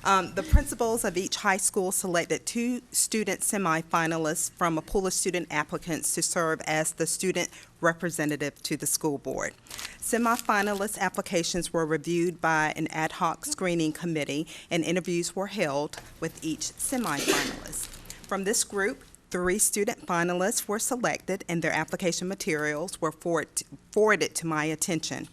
The principals of each high school selected 2 student semifinalists from a pool of student applicants to serve as the student representative to the school board. Semifinalist applications were reviewed by an ad hoc screening committee, and interviews were held with each semifinalist. From this group, 3 student finalists were selected, and their application materials were forwarded to my attention.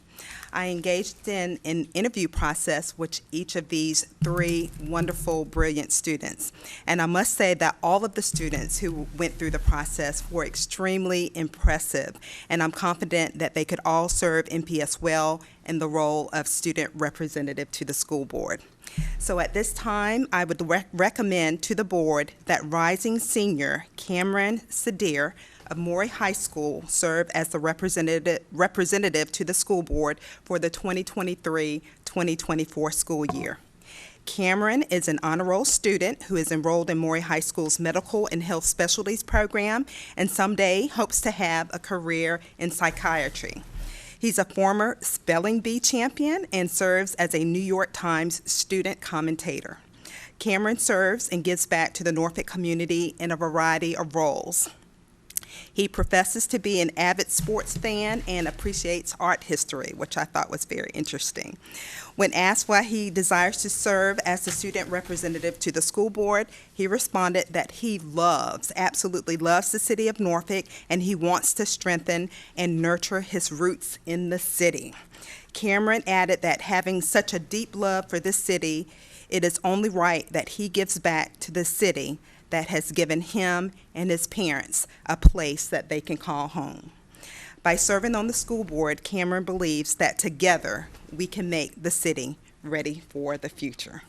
I engaged in an interview process with each of these 3 wonderful, brilliant students. And I must say that all of the students who went through the process were extremely impressive, and I'm confident that they could all serve NPS well in the role of student representative to the school board. So at this time, I would recommend to the board that rising senior Cameron Sadir of Maury High School serve as the representative to the school board for the 2023-2024 school year. Cameron is an honor roll student who is enrolled in Maury High School's Medical and Health Specialties program, and someday hopes to have a career in psychiatry. He's a former spelling bee champion and serves as a New York Times student commentator. Cameron serves and gives back to the Norfolk community in a variety of roles. He professes to be an avid sports fan and appreciates art history, which I thought was very interesting. When asked why he desires to serve as the student representative to the school board, he responded that he absolutely loves the city of Norfolk, and he wants to strengthen and nurture his roots in the city. Cameron added that having such a deep love for this city, it is only right that he gives back to the city that has given him and his parents a place that they can call home. By serving on the school board, Cameron believes that together we can make the city ready for the future.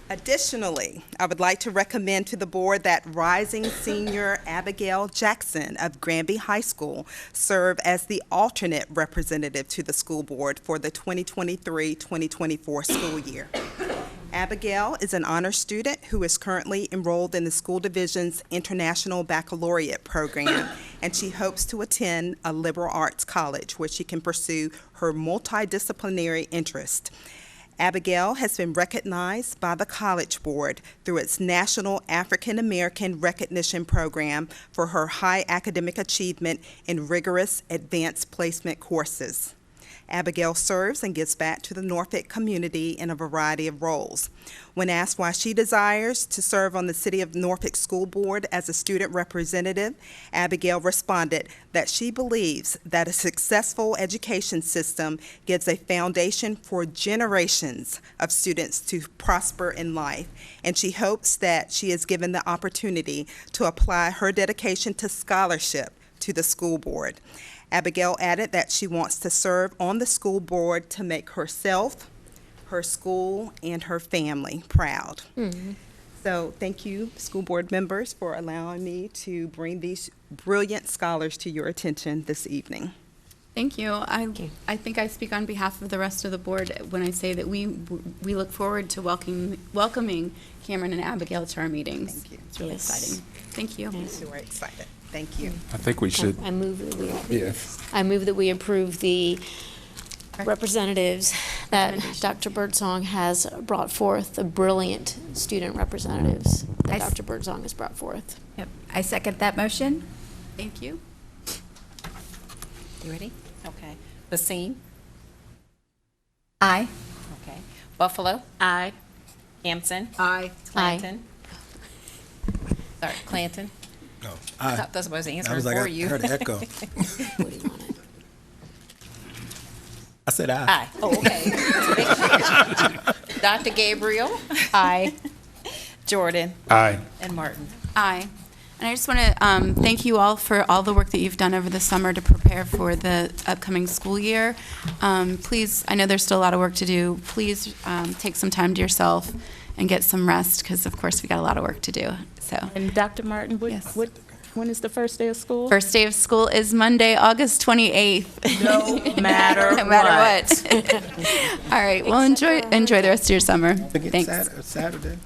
Additionally, I would like to recommend to the board that rising senior Abigail Jackson of Granby High School serve as the alternate representative to the school board for the 2023-2024 school year. Abigail is an honor student who is currently enrolled in the school division's International Baccalaureate program, and she hopes to attend a liberal arts college where she can pursue her multidisciplinary interest. Abigail has been recognized by the College Board through its National African American Recognition Program for her high academic achievement in rigorous advanced placement courses. Abigail serves and gives back to the Norfolk community in a variety of roles. When asked why she desires to serve on the City of Norfolk School Board as a student representative, Abigail responded that she believes that a successful education system gives a foundation for generations of students to prosper in life, and she hopes that she is given the opportunity to apply her dedication to scholarship to the school board. Abigail added that she wants to serve on the school board to make herself, her school, and her family proud.
Mhm.
So thank you, school board members, for allowing me to bring these brilliant scholars to your attention this evening.
Thank you. I think I speak on behalf of the rest of the board when I say that we look forward to welcoming Cameron and Abigail to our meetings.
Thank you.
It's really exciting. Thank you.
We're excited. Thank you.
I think we should.
I move that we
Yes.
I move that we approve the representatives that Dr. Birdsong has brought forth, the brilliant student representatives that Dr. Birdsong has brought forth.
Yep. I second that motion.
Thank you.
You ready? Okay. Basine?
Aye.
Okay. Buffalo? Aye. Hampton?
Aye.
Clanton? Sorry, Clanton?
No.
I thought that's what I was
I
answering
was like,
for
I
you.
heard an echo. I said aye.
Aye. Oh, okay. Dr. Gabriel?
Aye.
Jordan?
Aye.
And Martin?
Aye. And I just want to thank you all for all the work that you've done over the summer to prepare for the upcoming school year. Please, I know there's still a lot of work to do. Please take some time to yourself and get some rest because, of course, we got a lot of work to do. So.
And Dr. Martin, when is the first day of school?
First day of school is Monday, August 28th.
No matter
No matter what. All right. Well, enjoy the rest of your summer.
I think it's
Thanks.
Saturday.